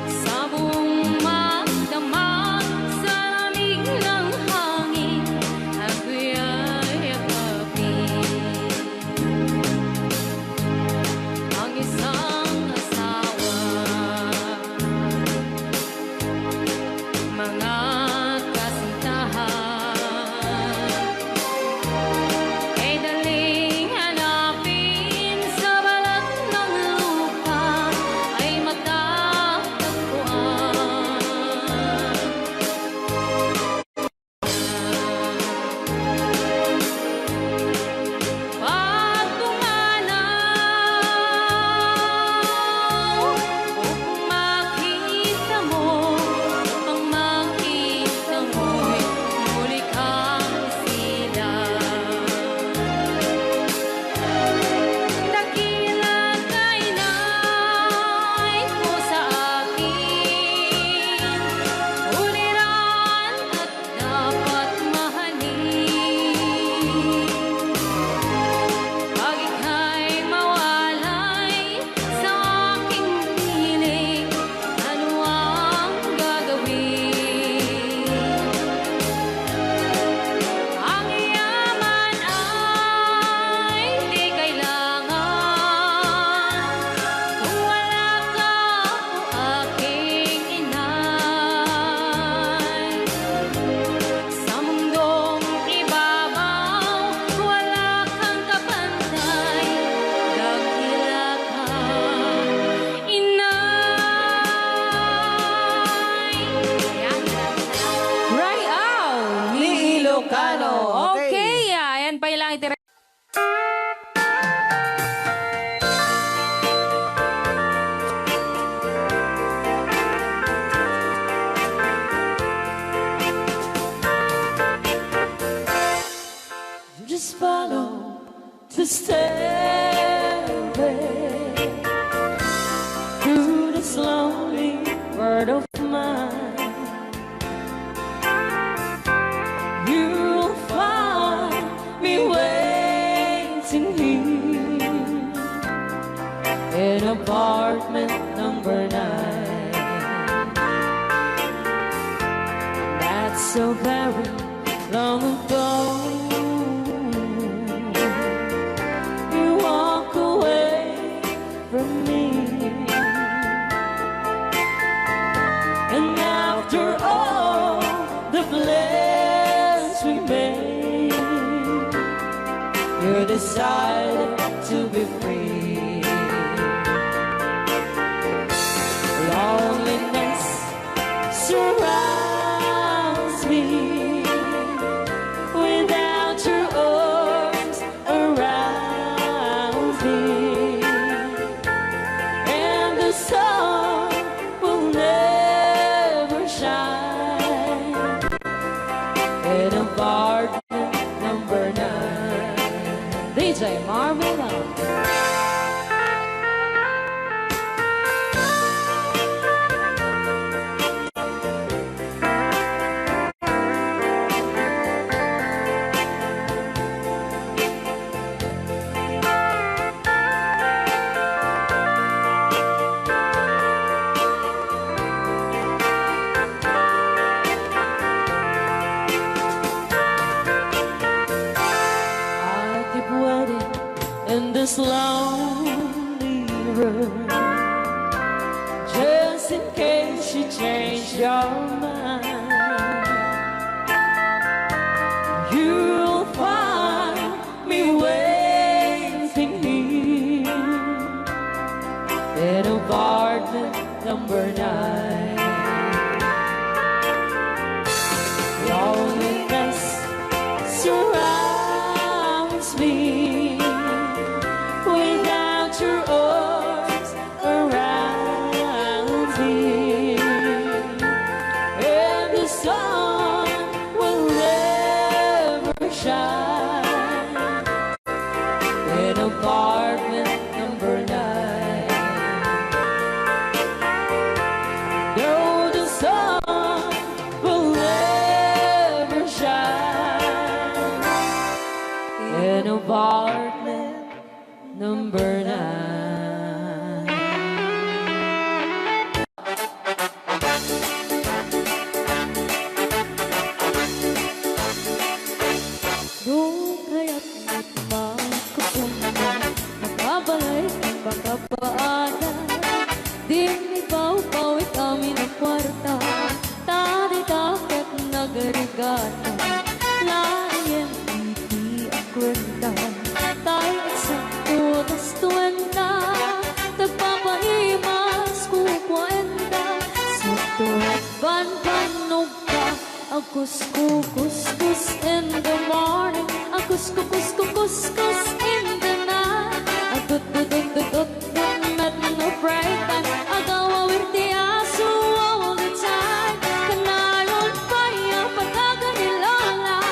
Sa buong magdamag, sa lamig ng hangin, ako'y yakapin. Ang isang asawa, mga kasintahan, ay daling hanapin sa balat ng lupa, ay matatagpuan. Pag tumanaw, kung makita mo, ang makita mo'y muli kang sila. Dakila kay nay ko sa akin, uliran at dapat mahalin. Pag ika'y mawalay sa aking piling, ano ang gagawin? Ang yaman ay di kailangan kung wala ka o aking inay. Sa mundong ibabaw, wala kang kapantay, dakila ka, inay. Rayaw ni Ilocano. Okay, ayan pa ilang itira. Just follow the stairway through this lonely world of mine. You'll find me waiting here in apartment number 9. That's so very long ago. You walk away from me, and after all the plans we made, you decided to be free. Loneliness surrounds me without your arms around DJ Marvin. I keep waiting in this lonely room, just in case you change your mind. You'll find me waiting here in apartment number 9. Loneliness surrounds me without your arms around me, and the sun will never shine in apartment number 9. No, the sun will never shine in apartment number 9. Doon kaya't magkapunta, nakabalik ang pagkapaanan. Dinibaw-bawi kami ng kwarta, tari-takot nagarigata. Layan iti ang kwenta, tayo eksakto tas 20. Tagpapaimas kukwenta, suto ban-banog ka. Agus-kus-kus in the morning, agus-kus-kus in the night. Agut-dut-dut-dut met no bright time, agawawirti aso all the time. Kanayon pa yung pagkaganilala,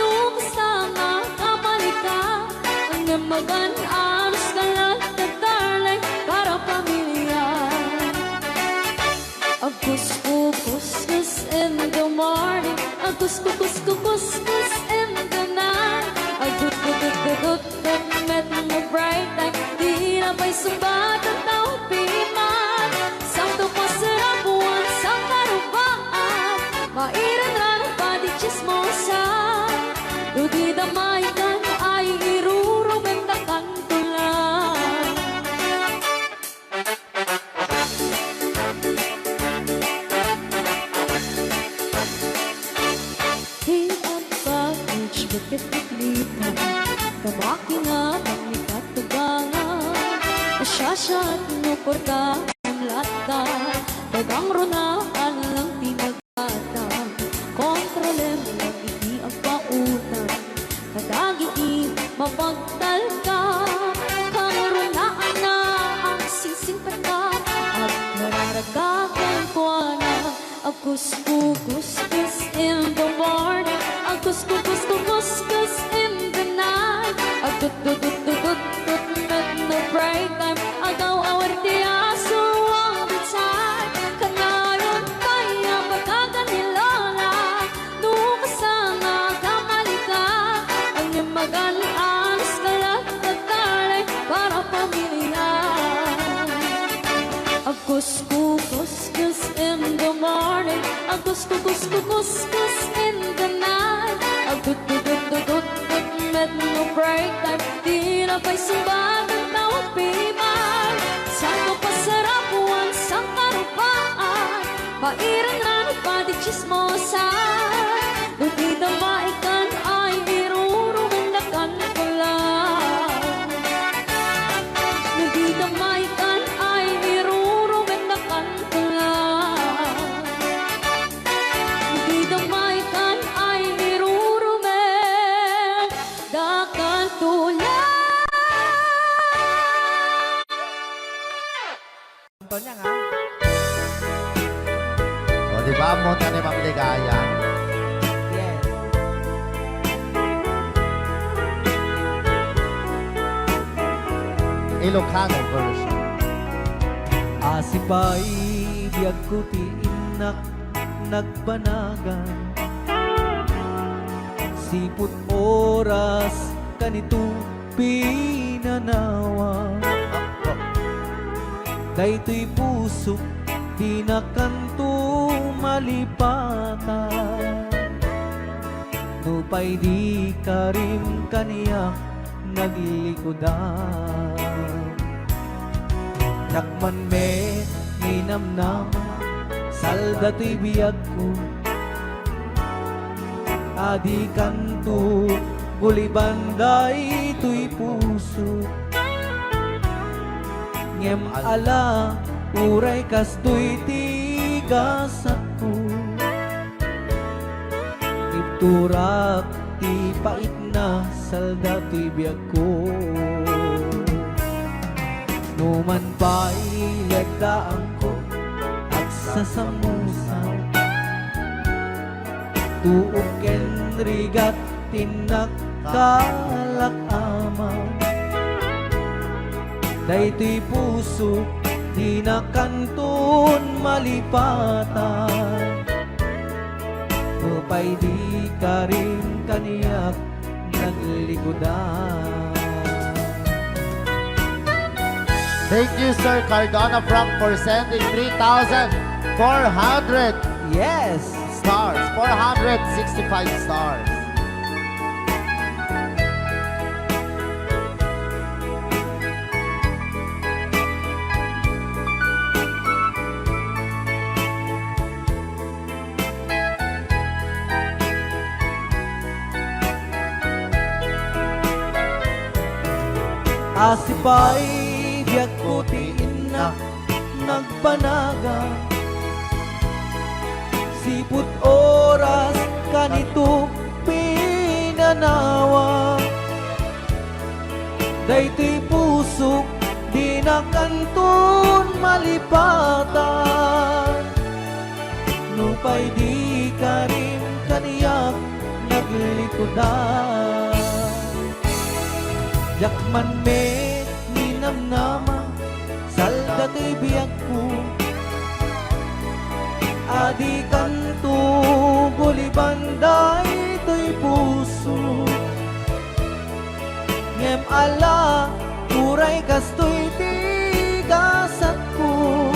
nubasta nga kamalika. Ang magan-anos ka lang na darling, para pamilya. Agus-kus in the morning, agus-kus in the night. Agut-dut-dut met no bright time, di na pa'y sumbat ang taong piman. Sakto pa sa rabuan, sa karubaan, mairan lang ang pati chismosa. Di damay ka na ay irurumentakan ko lang. Di ang package, bakit iklita? Kamakina, pagnikatugangan. Asyasya at nuporta ang lata, tagang runaan lang tinagata. Kontrolem lang iti ang pautan, kadagi mapagtal ka. Karunaan na ang sisingpata, at nararagagan ko na. Agus-kus in the morning, agus-kus in the night. Agut-dut-dut-dut met no bright time, agaw-awarti aso all the time. Kanayon pa yung pagkaganilala, nukasanga kamalika. Ang magan-anos ka lang na darling, para pamilya. Agus-kus in the morning, agus-kus in the night. Agut-dut-dut-dut met no break time, di na pa'y sumbat ang tawag piman. Sakto pa sa rapuan, sa karupaan, pairan lang at pati chismosa. Di damaikan ay irurumundakan ko lang. Di damaikan ay irurumundakan ko lang. Di damaikan ay irurumundakan ko lang. O, di ba mo ni Ma'am Ligaya? Yes. Ilocano version. Asipay biyag ko ti inak nagbanagan. Siput oras kanito pinanawa. Daytoy puso di na kanto malipatan. Nupay di ka rin kaniya naglikodan. Dakman me ninamnam salda to'y biyag ko. Adi kanto gulibanday to'y puso. Ngem ala uray kastoy tigas ako. Iturak ti pait na salda to'y biyag ko. Numan pa'y lagdaan ko at sasamusaw. Tuok ken rigat tinak kalakamaw. Daytoy puso di na kanton malipatan. Upay di ka rin kaniyak naglikodan. Thank you, Sir Cardona Frank, for sending 3,400 Yes! stars. 465 stars. Asipay biyag ko ti inak nagbanaga. Siput oras kanito pinanawa. Daytoy pusok di na kanton malipatan. Nupay di ka rin kaniyak naglikodan. Yakman me ninamnama salda to'y biyag ko. Adi kanto gulibanday to'y puso. Ngem ala uray kastoy tigasat ko.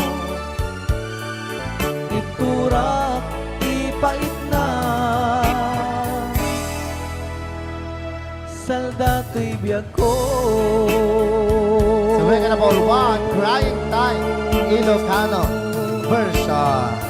Iturak ipait na salda to'y biyag ko. So we're gonna Paul 1, Crying Time, Ilocano version.